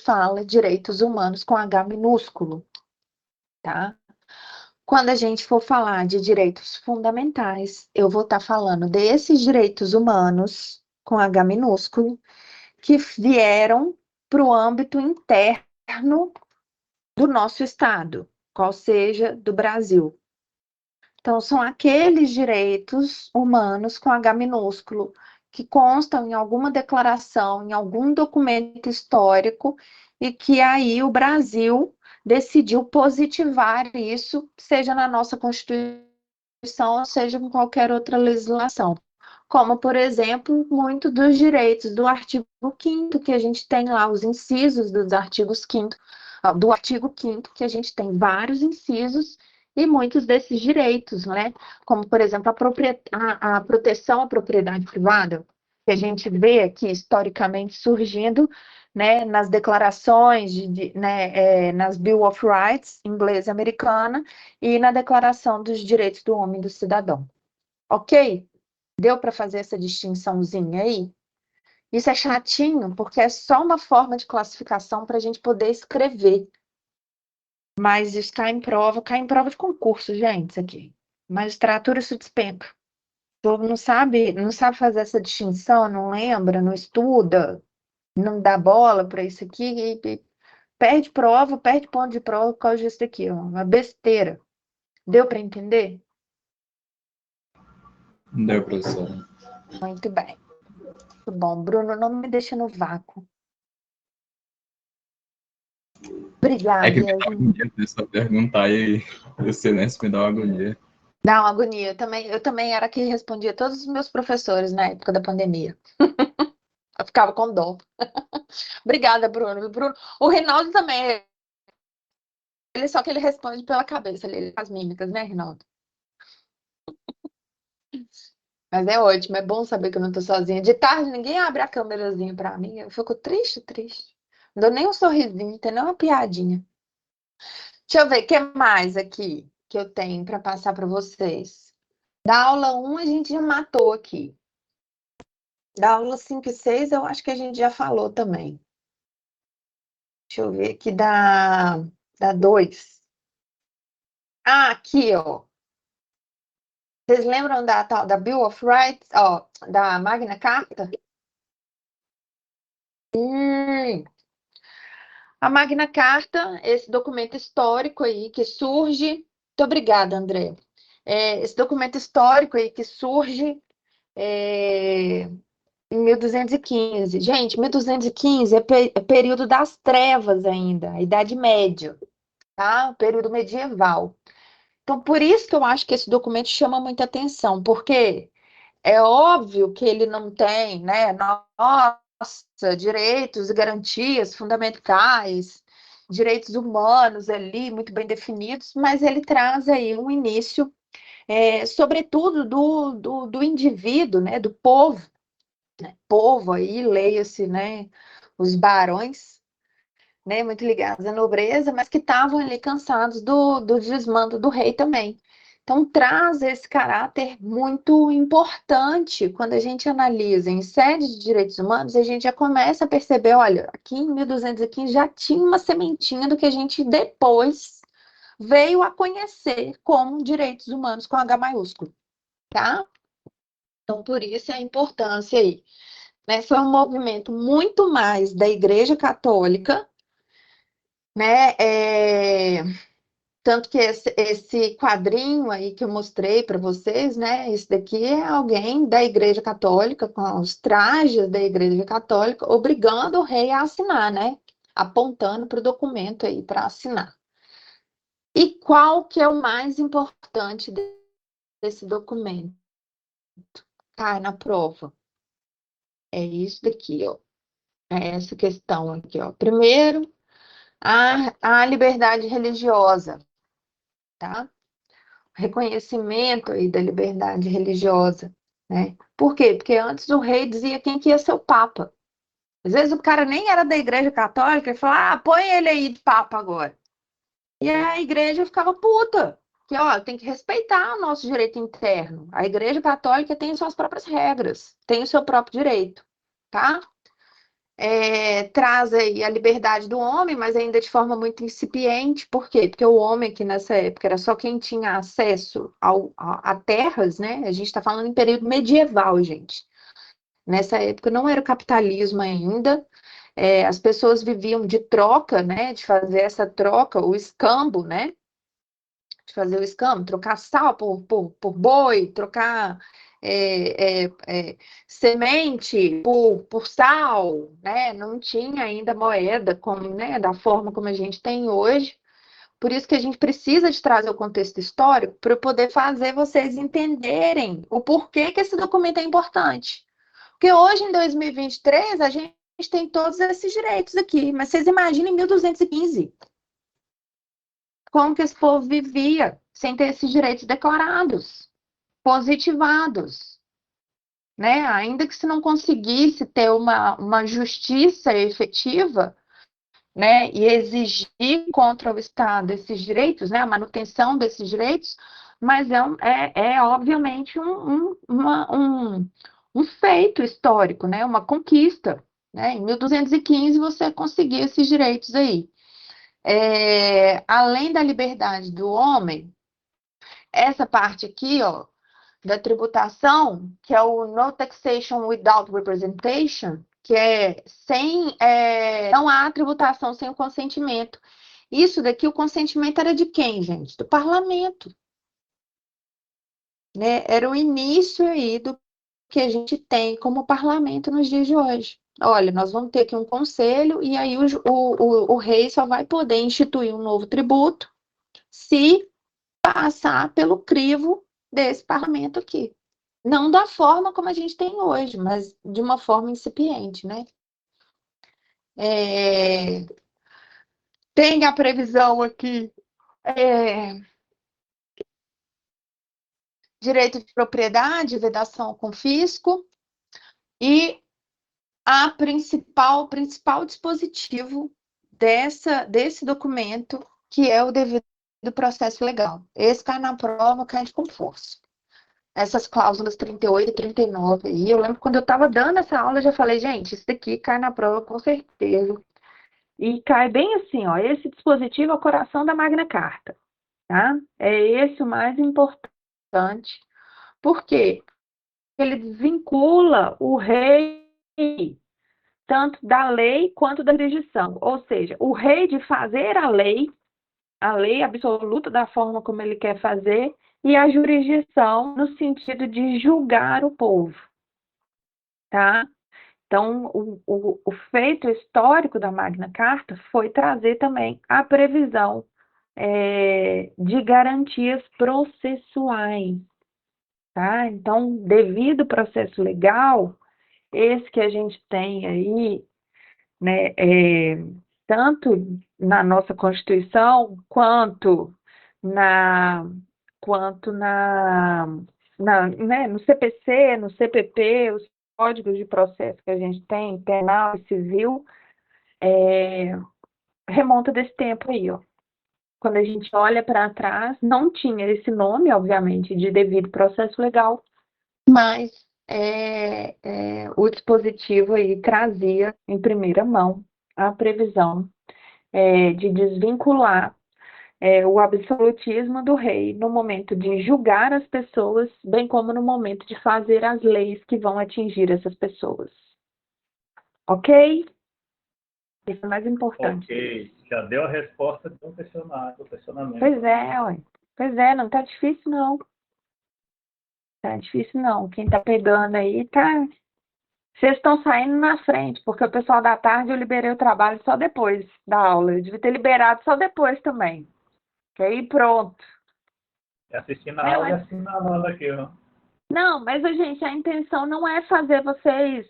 [SPEAKER 2] fala direitos humanos com H minúsculo, tá? Quando a gente for falar de direitos fundamentais, eu vou estar falando desses direitos humanos com H minúsculo que vieram para o âmbito interno do nosso Estado, qual seja do Brasil. Então, são aqueles direitos humanos com H minúsculo que constam em alguma declaração, em algum documento histórico, e que aí o Brasil decidiu positivar isso, seja na nossa Constituição, ou seja em qualquer outra legislação. Como, por exemplo, muito dos direitos do artigo 5º, que a gente tem lá, os incisos dos artigos 5º do artigo 5º, que a gente tem vários incisos e muitos desses direitos, né? Como, por exemplo, a proteção à propriedade privada, que a gente vê aqui historicamente surgindo, né, nas declarações, nas Bill of Rights, inglesa e americana, e na Declaração dos Direitos do Homem e do Cidadão. Ok? Deu para fazer essa distinçãozinha aí? Isso é chatinho, porque é só uma forma de classificação para a gente poder escrever. Mas isso cai em prova de concurso, gente, isso aqui. Magistratura, isso despenca. O povo não sabe fazer essa distinção, não lembra, não estuda, não dá bola para isso aqui, e perde prova, perde ponto de prova por causa disso daqui, ó, uma besteira. Deu para entender?
[SPEAKER 6] Deu, professora.
[SPEAKER 2] Muito bem. Muito bom. Bruno, não me deixa no vácuo. Obrigada,
[SPEAKER 6] É que me dá
[SPEAKER 2] Yasmin.
[SPEAKER 6] agonia de só perguntar e o silêncio me dá uma agonia.
[SPEAKER 2] Dá uma agonia. Eu também era que respondia todos os meus professores na época da pandemia. Eu ficava com dó. Obrigada, Bruno. O Rinaldo também. Só que ele responde pela cabeça, ele faz mímicas, né, Rinaldo? Mas é ótimo, é bom saber que eu não tô sozinha. De tarde, ninguém abre a câmerazinha pra mim. Eu fico triste. Não dou nem um sorrisinho, tem nem uma piadinha. Deixa eu ver o que mais aqui que eu tenho para passar para vocês. Da aula 1 a gente já matou aqui. Da aula 5 e 6 eu acho que a gente já falou também. Deixa eu ver aqui da 2. Ah, aqui, ó. Vocês lembram da tal da Bill of Rights, ó, da Magna Carta? A Magna Carta, esse documento histórico aí que surge. Muito obrigada, André. Esse documento histórico aí que surge em 1215. Gente, 1215 é período das trevas ainda, a Idade Média, tá? O período medieval. Então, por isso que eu acho que esse documento chama muita atenção, porque é óbvio que ele não tem, né, direitos e garantias fundamentais, direitos humanos ali muito bem definidos, mas ele traz aí um início, sobretudo do indivíduo, né, do povo, né, povo aí, leia-se, né, os barões, né, muito ligados à nobreza, mas que estavam ali cansados do desmando do rei também. Então, traz esse caráter muito importante quando a gente analisa em sede de direitos humanos, a gente já começa a perceber, olha, aqui em 1215 já tinha uma sementinha do que a gente depois veio a conhecer como direitos humanos com H maiúsculo, tá? Então, por isso a importância aí, né? Foi um movimento muito mais da Igreja Católica, né? Tanto que esse quadrinho aí que eu mostrei para vocês, né? Isso daqui é alguém da Igreja Católica, com os trajes da Igreja Católica, obrigando o rei a assinar, né? Apontando para o documento aí para assinar. E qual que é o mais importante desse documento? Cai na prova. É isso daqui, ó. É essa questão aqui, ó. Primeiro, a liberdade religiosa, tá? Reconhecimento aí da liberdade religiosa, né? Por quê? Porque antes o rei dizia quem que ia ser o papa. Às vezes o cara nem era da Igreja Católica e falava, põe ele aí de papa agora. E a igreja ficava puta, que ó, tem que respeitar o nosso direito interno. A Igreja Católica tem suas próprias regras, tem o seu próprio direito, tá? Traz aí a liberdade do homem, mas ainda de forma muito incipiente. Por quê? Porque o homem, que nessa época era só quem tinha acesso a terras, né? A gente está falando em período medieval, gente. Nessa época não era o capitalismo ainda, as pessoas viviam de troca, né? De fazer essa troca, o escambo, né? De fazer o escambo, trocar sal por boi, trocar semente por sal, né? Não tinha ainda moeda como, né, da forma como a gente tem hoje. Por isso que a gente precisa de trazer o contexto histórico para poder fazer vocês entenderem o porquê que esse documento é importante. Porque hoje, em 2023, a gente tem todos esses direitos aqui, mas vocês imaginem 1215. como que esse povo vivia sem ter esses direitos declarados, positivados, né? Ainda que se não conseguisse ter uma justiça efetiva, né, e exigir contra o Estado esses direitos, né, a manutenção desses direitos, mas obviamente um feito histórico, né, uma conquista, né, em 1215 você conseguiu esses direitos aí. Além da liberdade do homem, essa parte aqui, ó, da tributação, que é o No Taxation Without Representation, que não há tributação sem o consentimento. Isso daqui, o consentimento era de quem, gente? Do parlamento. Né? Era o início aí do que a gente tem como parlamento nos dias de hoje. Olha, nós vamos ter aqui um conselho e aí o rei só vai poder instituir um novo tributo se passar pelo crivo desse parlamento aqui. Não da forma como a gente tem hoje, mas de uma forma incipiente, né? Tem a previsão aqui, direito de propriedade, vedação ao confisco, e o principal dispositivo desse documento, que é o devido processo legal. Esse cai na prova, cai com força. Essas cláusulas 38 e 39 aí. Eu lembro quando eu estava dando essa aula, eu já falei, gente, isso daqui cai na prova com certeza. E cai bem assim, ó, esse dispositivo é o coração da Magna Carta, tá? É esse o mais importante. Por quê? Ele desvincula o rei tanto da lei quanto da jurisdição. Ou seja, o rei de fazer a lei absoluta da forma como ele quer fazer, e a jurisdição no sentido de julgar o povo, tá? Então, o feito histórico da Magna Carta foi trazer também a previsão de garantias processuais, tá? Então, devido ao processo legal, esse que a gente tem aí, né, tanto na nossa Constituição, quanto né, no CPC, no CPP, os códigos de processo que a gente tem, penal e civil, remonta desse tempo aí, ó. Quando a gente olha para trás, não tinha esse nome, obviamente, de devido processo legal, mas o dispositivo aí trazia em primeira mão a previsão de desvincular o absolutismo do rei no momento de julgar as pessoas, bem como no momento de fazer as leis que vão atingir essas pessoas. Ok? Isso é mais importante.
[SPEAKER 5] Ok, já deu a resposta do questionamento.
[SPEAKER 2] Pois é, ué. Pois é, não tá difícil não. Tá difícil não. Quem tá pegando aí tá... Vocês estão saindo na frente, porque o pessoal da tarde eu liberei o trabalho só depois da aula. Eu devia ter liberado só depois também. Que aí pronto.
[SPEAKER 5] Assistindo a aula e assinando aqui, ó.
[SPEAKER 2] Não, mas, gente, a intenção não é fazer vocês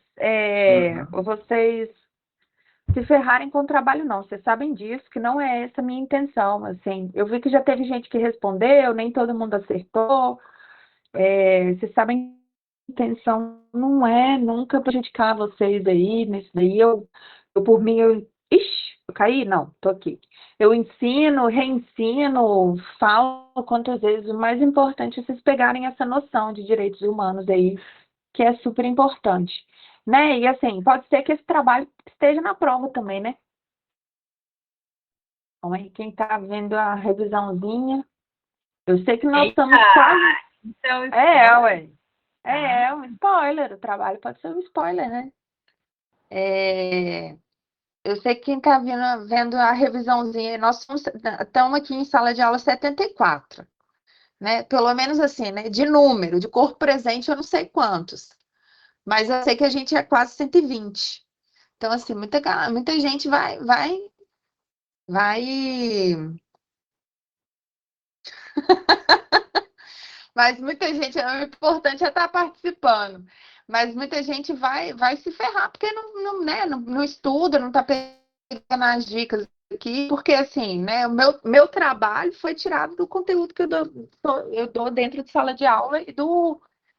[SPEAKER 2] se ferrarem com o trabalho, não. Vocês sabem disso, que não é essa a minha intenção. Assim, eu vi que já teve gente que respondeu, nem todo mundo acertou. Vocês sabem que a intenção não é nunca prejudicar vocês aí, nisso daí. Eu por mim, ixi, eu caí? Não, tô aqui. Eu ensino, reensino, falo quantas vezes. O mais importante é vocês pegarem essa noção de direitos humanos aí, que é super importante, né? E assim, pode ser que esse trabalho esteja na prova também, né? Então, aí, quem tá vendo a revisãozinha, eu sei que nós estamos quase...
[SPEAKER 1] Então,
[SPEAKER 2] ué. Um spoiler. O trabalho pode ser um spoiler, né? Eu sei que quem está vendo a revisãozinha, nós estamos aqui em sala de aula 74, né? Pelo menos assim, né? De número, de corpo presente, eu não sei quantos, mas eu sei que a gente é quase 120. Então, assim, muita gente vai. Mas muita gente, o importante é estar participando. Mas muita gente vai se ferrar, porque não estuda, não está pegando as dicas aqui, porque assim, né, o meu trabalho foi tirado do conteúdo que eu dou dentro de sala de aula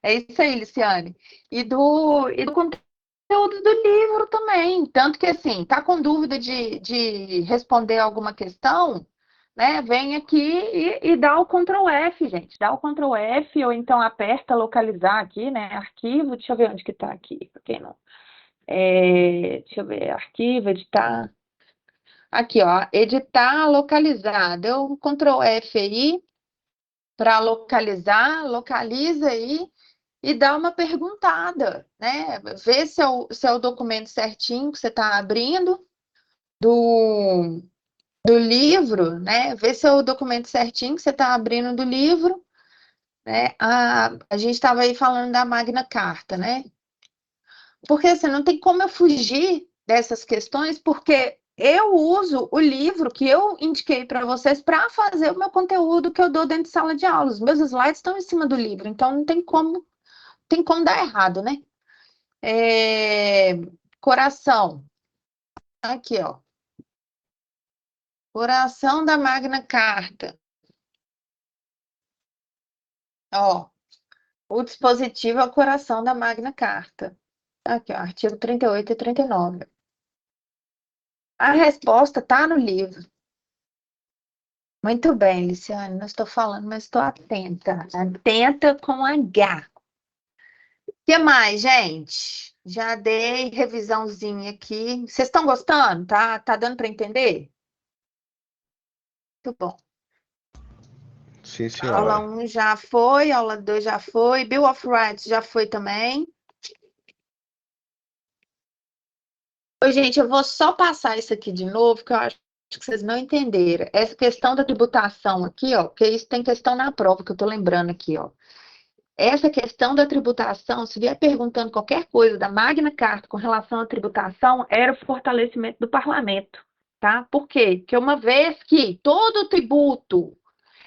[SPEAKER 2] é isso aí, Liciane, e do conteúdo do livro também, tanto que assim, tá com dúvida de responder alguma questão, né, vem aqui e dá o Ctrl F, gente, dá o Ctrl F, ou então aperta localizar aqui, né, arquivo, deixa eu ver onde que tá aqui, pra quem não, deixa eu ver, arquivo, editar. Aqui, ó, editar, localizar. Deu um Ctrl F aí para localizar, localiza aí e dá uma perguntada, né? Vê se é o documento certinho que você está abrindo do livro, né? Vê se é o documento certinho que você está abrindo do livro, né? A gente estava aí falando da Magna Carta, né? Porque assim, não tem como eu fugir dessas questões, porque eu uso o livro que eu indiquei para vocês para fazer o meu conteúdo que eu dou dentro de sala de aula. Os meus slides estão em cima do livro, então não tem como dar errado, né? Coração. Aqui, ó. Coração da Magna Carta. Ó, o dispositivo é o coração da Magna Carta. Aqui, ó, artigo 38 e 39. A resposta está no livro. Muito bem, Luciane, não estou falando, mas estou atenta. Atenta com H. O que mais, gente? Já dei revisãozinha aqui. Vocês estão gostando? Tá dando para entender? Muito bom.
[SPEAKER 3] Sim,
[SPEAKER 2] Aula
[SPEAKER 3] senhora.
[SPEAKER 2] 1 já foi, aula 2 já foi, Bill of Rights já foi também. Oi, gente, eu vou só passar isso aqui de novo, que eu acho que vocês não entenderam. Essa questão da tributação aqui, ó, porque isso tem questão na prova, que eu tô lembrando aqui, ó. Essa questão da tributação, se vier perguntando qualquer coisa da Magna Carta com relação à tributação, era o fortalecimento do parlamento, tá? Por quê? Porque uma vez que todo tributo,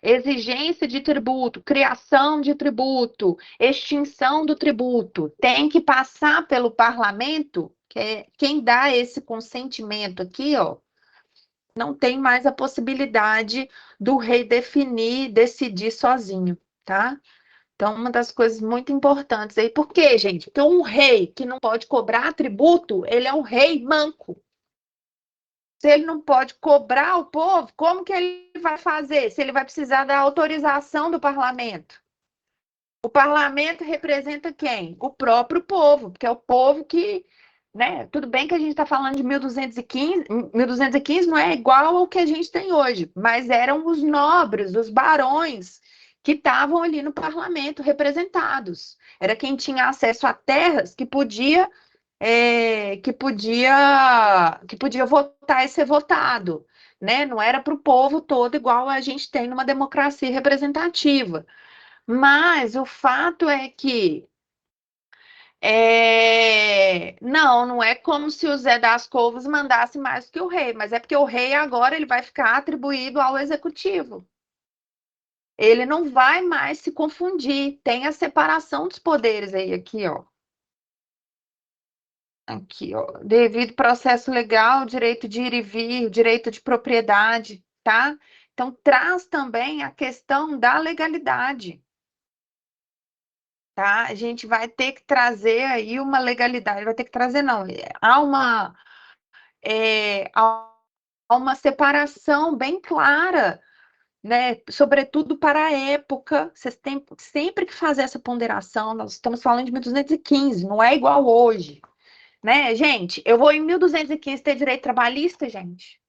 [SPEAKER 2] exigência de tributo, criação de tributo, extinção do tributo, tem que passar pelo parlamento, que é quem dá esse consentimento aqui, ó, não tem mais a possibilidade do rei decidir sozinho, tá? Então, uma das coisas muito importantes aí, por quê, gente? Porque um rei que não pode cobrar tributo, ele é um rei manco. Se ele não pode cobrar o povo, como que ele vai fazer? Se ele vai precisar da autorização do parlamento. O parlamento representa quem? O próprio povo, porque é o povo que, né? Tudo bem que a gente está falando de 1215 não é igual ao que a gente tem hoje, mas eram os nobres, os barões, que estavam ali no parlamento representados. Era quem tinha acesso a terras que podia votar e ser votado, né? Não era para o povo todo igual a gente tem numa democracia representativa. Mas o fato é que não é como se o Zé das Couves mandasse mais que o rei, mas é porque o rei agora ele vai ficar atribuído ao executivo. Ele não vai mais se confundir. Tem a separação dos poderes aí, aqui, ó. Aqui, ó. Devido processo legal, direito de ir e vir, direito de propriedade, tá? Então, traz também a questão da legalidade, tá? A gente vai ter que trazer aí uma legalidade, vai ter que trazer, não. Há uma separação bem clara, né? Sobretudo para a época, vocês têm sempre que fazer essa ponderação. Nós estamos falando de 1215, não é igual hoje, né, gente? Eu vou em 1215 ter direito trabalhista, gente?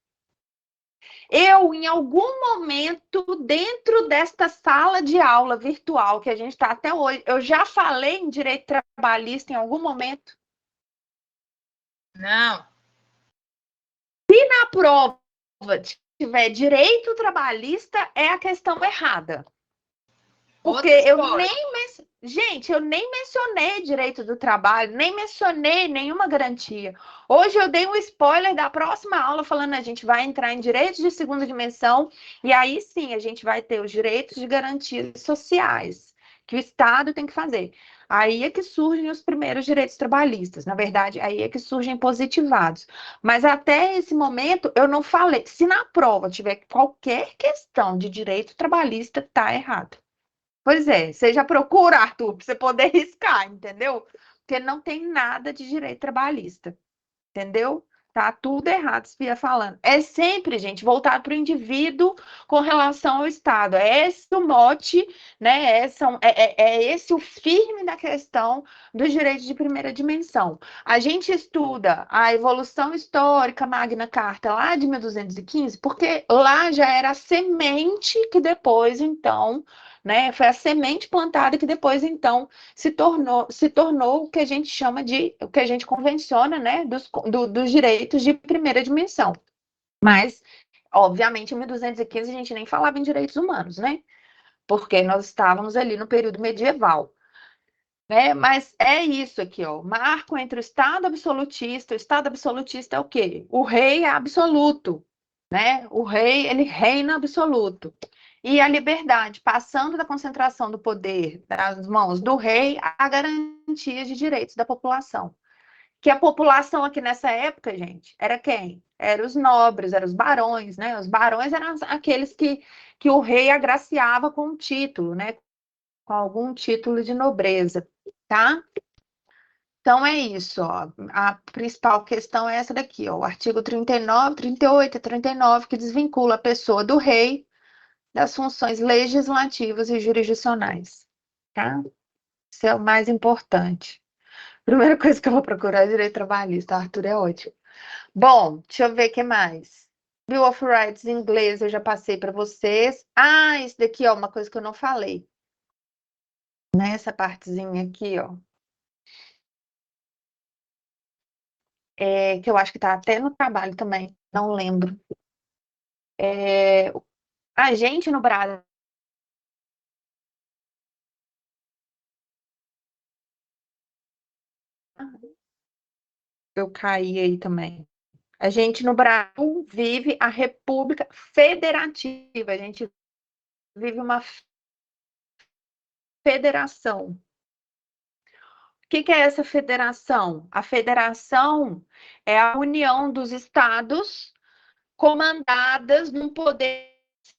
[SPEAKER 2] Eu, em algum momento, dentro desta sala de aula virtual que a gente está até hoje, eu já falei em direito trabalhista em algum momento?
[SPEAKER 1] Não.
[SPEAKER 2] Se na prova tiver direito trabalhista, é a questão errada. Porque eu nem mencionei direito do trabalho, nem mencionei nenhuma garantia. Hoje eu dei um spoiler da próxima aula falando a gente vai entrar em direitos de segunda dimensão e aí sim a gente vai ter os direitos de garantias sociais que o Estado tem que fazer. Aí é que surgem os primeiros direitos trabalhistas. Na verdade, aí é que surgem positivados. Mas até esse momento, eu não falei. Se na prova tiver qualquer questão de direito trabalhista, tá errado. Pois é, você já procura, Arthur, para você poder riscar, entendeu? Porque não tem nada de direito trabalhista. Entendeu? Tá tudo errado, se via falando. É sempre, gente, voltado para o indivíduo com relação ao Estado. É esse o mote, né? É esse o firme da questão dos direitos de primeira dimensão. A gente estuda a evolução histórica, Magna Carta, lá de 1215, porque lá já era a semente que depois, então, né? Foi a semente plantada que depois, então, se tornou o que a gente chama o que a gente convenciona, né, dos direitos de primeira dimensão. Mas, obviamente, em 1215 a gente nem falava em direitos humanos, né? Porque nós estávamos ali no período medieval. Né? Mas é isso aqui, ó. Marco entre o Estado absolutista. O Estado absolutista é o quê? O rei é absoluto, né? O rei, ele reina absoluto. E a liberdade, passando da concentração do poder das mãos do rei à garantia de direitos da população. Que a população aqui nessa época, gente, era quem? Eram os nobres, eram os barões, né? Os barões eram aqueles que o rei agraciava com um título, né? Com algum título de nobreza, tá? Então é isso, ó. A principal questão é essa daqui, ó. O artigo 39, 38 e 39, que desvincula a pessoa do rei das funções legislativas e jurisdicionais, tá? Isso é o mais importante. Primeira coisa que eu vou procurar é direito trabalhista. Arthur é ótimo. Bom, deixa eu ver o que mais. Bill of Rights em inglês eu já passei para vocês. Ah, isso daqui, ó, uma coisa que eu não falei. Nessa partezinha aqui, ó. Que eu acho que está até no trabalho também, não lembro. A gente no Brasil, eu caí aí também. A gente no Brasil vive a República Federativa, a gente vive uma federação. O que é essa federação? A federação é a união dos estados comandadas num poder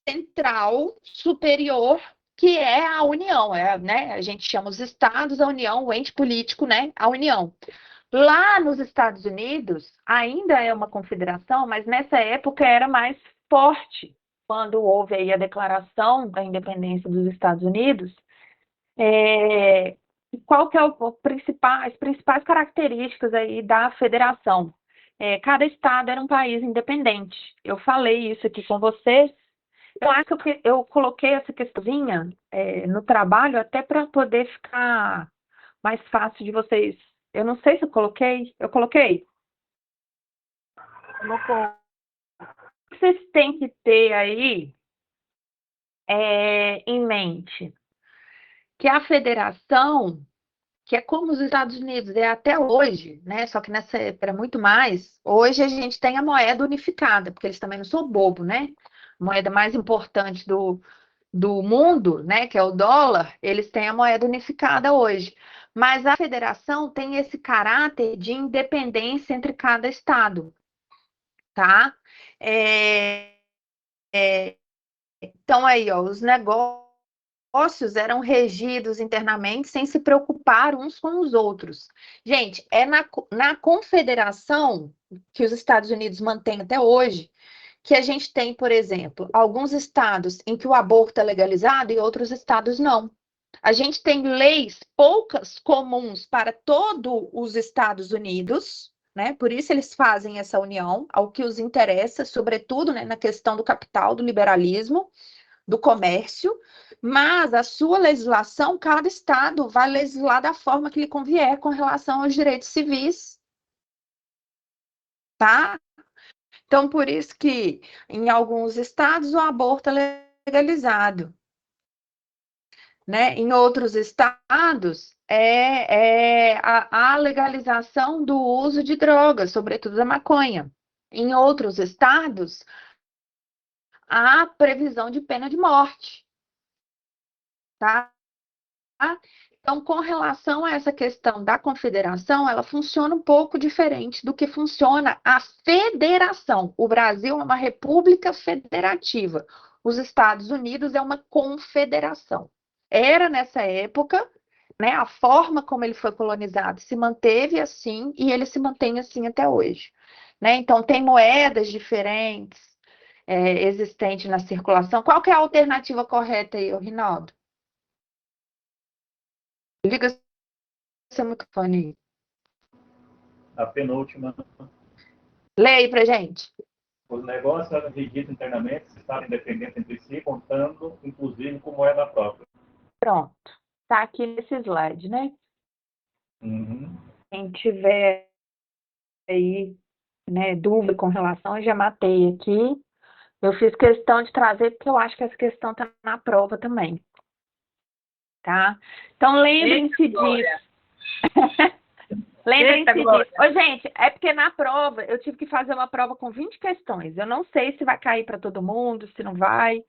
[SPEAKER 2] central superior, que é a União, né? A gente chama os estados, a União, o ente político, né? A União. Lá nos Estados Unidos, ainda é uma confederação, mas nessa época era mais forte. Quando houve aí a declaração da independência dos Estados Unidos, qual que é as principais características aí da federação? Cada estado era um país independente. Eu falei isso aqui com vocês. Eu acho que eu coloquei essa questãozinha no trabalho até para poder ficar mais fácil de vocês. Eu não sei se eu coloquei. Eu coloquei?
[SPEAKER 4] Colocou.
[SPEAKER 2] Vocês têm que ter aí em mente que a federação, que é como os Estados Unidos é até hoje, né? Só que nessa época era muito mais. Hoje a gente tem a moeda unificada, porque eles também não são bobo, né? A moeda mais importante do mundo, né? Que é o dólar, eles têm a moeda unificada hoje. Mas a federação tem esse caráter de independência entre cada estado, tá? Então aí, ó, os negócios eram regidos internamente sem se preocupar uns com os outros. Gente, é na confederação que os Estados Unidos mantêm até hoje que a gente tem, por exemplo, alguns estados em que o aborto é legalizado e outros estados não. A gente tem leis poucas comuns para todos os Estados Unidos, né? Por isso eles fazem essa união, ao que os interessa, sobretudo, né, na questão do capital, do liberalismo, do comércio, mas a sua legislação, cada estado vai legislar da forma que lhe convier com relação aos direitos civis, tá? Então, por isso que em alguns estados o aborto é legalizado, né? Em outros estados a legalização do uso de drogas, sobretudo da maconha. Em outros estados, há previsão de pena de morte, tá? Então, com relação a essa questão da confederação, ela funciona um pouco diferente do que funciona a federação. O Brasil é uma república federativa. Os Estados Unidos é uma confederação. Era nessa época, né, a forma como ele foi colonizado se manteve assim e ele se mantém assim até hoje, né? Então, tem moedas diferentes existentes na circulação. Qual que é a alternativa correta aí, Rinaldo? Liga seu microfone.
[SPEAKER 5] A penúltima.
[SPEAKER 2] Lê aí pra gente.
[SPEAKER 5] Os negócios eram divididos internamente, se estavam independentes entre si, contando, inclusive, com moeda própria.
[SPEAKER 2] Pronto. Tá aqui nesse slide, né?
[SPEAKER 5] Uhum.
[SPEAKER 2] Quem tiver aí, né, dúvida com relação, eu já matei aqui. Eu fiz questão de trazer, porque eu acho que essa questão tá na prova também. Tá? Então, lembrem-se disso. Lembrem-se disso. Ô, gente, é porque na prova, eu tive que fazer uma prova com 20 questões. Eu não sei se vai cair para todo mundo, se não vai.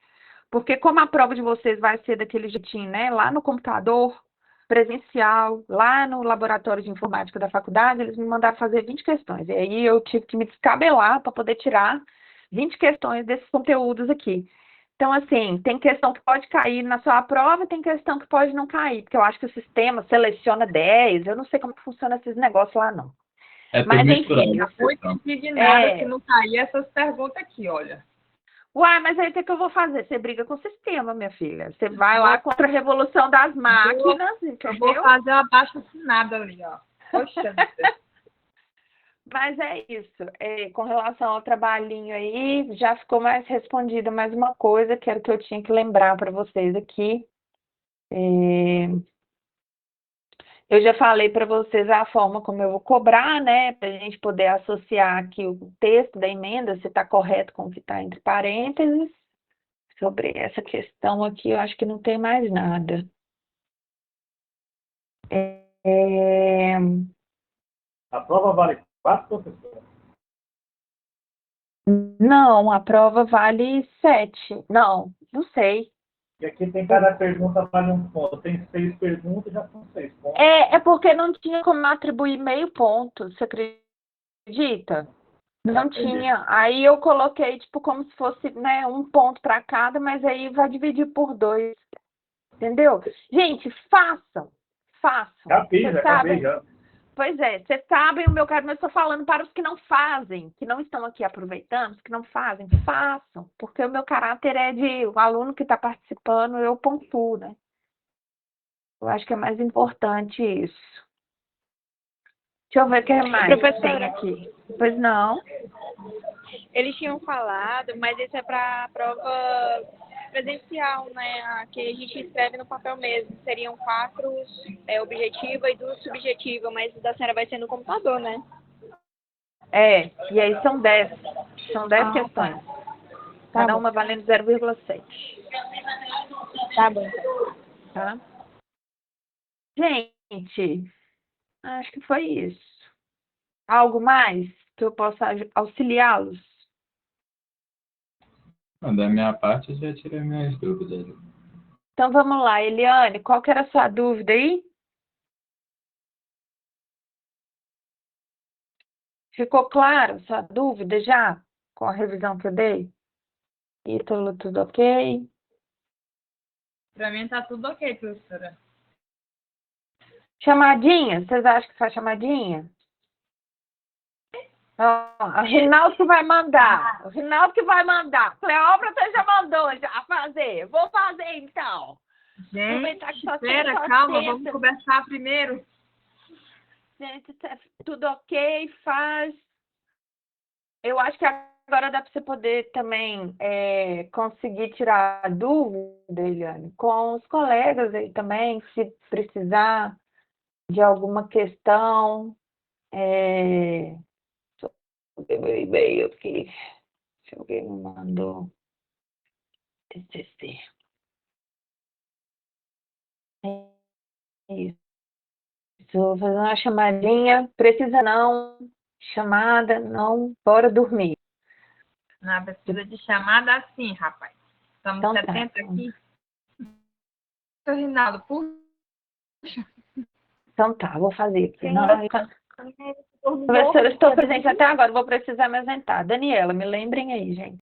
[SPEAKER 2] Porque como a prova de vocês vai ser daquele jeitinho, né? Lá no computador, presencial, lá no laboratório de informática da faculdade, eles me mandaram fazer 20 questões. E aí eu tive que me descabelar para poder tirar 20 questões desses conteúdos aqui. Então, assim, tem questão que pode cair na sua prova, tem questão que pode não cair, porque eu acho que o sistema seleciona 10, eu não sei como funciona esses negócios lá, não.
[SPEAKER 6] É tudo
[SPEAKER 2] Mas,
[SPEAKER 6] misturado.
[SPEAKER 2] enfim,
[SPEAKER 1] Muito indignada se não cair essas perguntas aqui, olha.
[SPEAKER 2] Uai, mas aí o que eu vou fazer? Você briga com o sistema, minha filha. Você vai lá contra a revolução das máquinas,
[SPEAKER 1] Eu
[SPEAKER 2] entendeu?
[SPEAKER 1] vou fazer uma abaixo-assinada ali, ó. Poxa vida.
[SPEAKER 2] Mas é isso. Com relação ao trabalhinho aí, já ficou mais respondida mais uma coisa, que era o que eu tinha que lembrar para vocês aqui. Eu já falei para vocês a forma como eu vou cobrar, né? Para a gente poder associar aqui o texto da emenda, se está correto com o que está entre parênteses. Sobre essa questão aqui, eu acho que não tem mais nada.
[SPEAKER 5] A prova vale 4, professor?
[SPEAKER 2] Não, a prova vale 7. Não sei.
[SPEAKER 5] E aqui tem cada pergunta vale 1 ponto. Tem 6 perguntas, já são 6 pontos.
[SPEAKER 2] É porque não tinha como atribuir meio ponto, você acredita? Não
[SPEAKER 5] Entendi.
[SPEAKER 2] tinha. Aí eu coloquei, tipo, como se fosse, né, 1 ponto para cada, mas aí vai dividir por 2. Entendeu? Gente, façam.
[SPEAKER 5] Já fiz,
[SPEAKER 2] Vocês
[SPEAKER 5] já acabei
[SPEAKER 2] sabem?
[SPEAKER 5] já.
[SPEAKER 2] Pois é, vocês sabem o meu caso, mas eu estou falando para os que não fazem, que não estão aqui aproveitando, os que não fazem, façam, porque o meu caráter é de o aluno que está participando, eu pontuo, né? Eu acho que é mais importante isso. Deixa eu ver o que mais tem aqui. Pois não.
[SPEAKER 8] Eles tinham falado, mas isso é para a prova presencial, né? A que a gente escreve no papel mesmo. Seriam 4 objetiva e 2 subjetiva, mas o da senhora vai ser no computador, né?
[SPEAKER 2] E aí são 10. São 10 questões.
[SPEAKER 8] Tá
[SPEAKER 2] Cada
[SPEAKER 8] bom.
[SPEAKER 2] uma valendo 0,7.
[SPEAKER 8] Tá bom, então.
[SPEAKER 2] Tá? Gente, acho que foi isso. Algo mais que eu possa auxiliá-los?
[SPEAKER 6] Da minha parte, eu já tirei minhas dúvidas.
[SPEAKER 2] Então vamos lá, Eliane, qual que era a sua dúvida aí? Ficou claro sua dúvida já? Com a revisão que eu dei? Ítalo, tudo ok?
[SPEAKER 1] Pra mim tá tudo ok, professora.
[SPEAKER 2] Chamadinha? Vocês acham que faz chamadinha? O Rinaldo que vai mandar. O Rinaldo que vai mandar. Cleópatra já mandou já fazer. Vou fazer então.
[SPEAKER 1] Gente,
[SPEAKER 2] Aproveitar que só tem
[SPEAKER 1] espera,
[SPEAKER 2] só
[SPEAKER 1] calma,
[SPEAKER 2] sexta.
[SPEAKER 1] vamos conversar primeiro.
[SPEAKER 2] Gente, tudo ok, faz. Eu acho que agora dá para você poder também conseguir tirar a dúvida, Eliane, com os colegas aí também, se precisar de alguma questão. Deixa eu ver meu e-mail aqui. Se alguém me mandou. TCC. Isso. Vou fazer uma chamadinha. Precisa não. Chamada, não. Bora dormir.
[SPEAKER 1] Não precisa de chamada assim, rapaz. Estamos
[SPEAKER 2] Então tá.
[SPEAKER 1] 70 aqui. Rinaldo, por
[SPEAKER 2] Então tá, vou fazer aqui.
[SPEAKER 4] Quem
[SPEAKER 2] Não,
[SPEAKER 4] é?
[SPEAKER 2] professora, estou presente até agora, vou precisar me ausentar. Daniela, me lembrem aí, gente.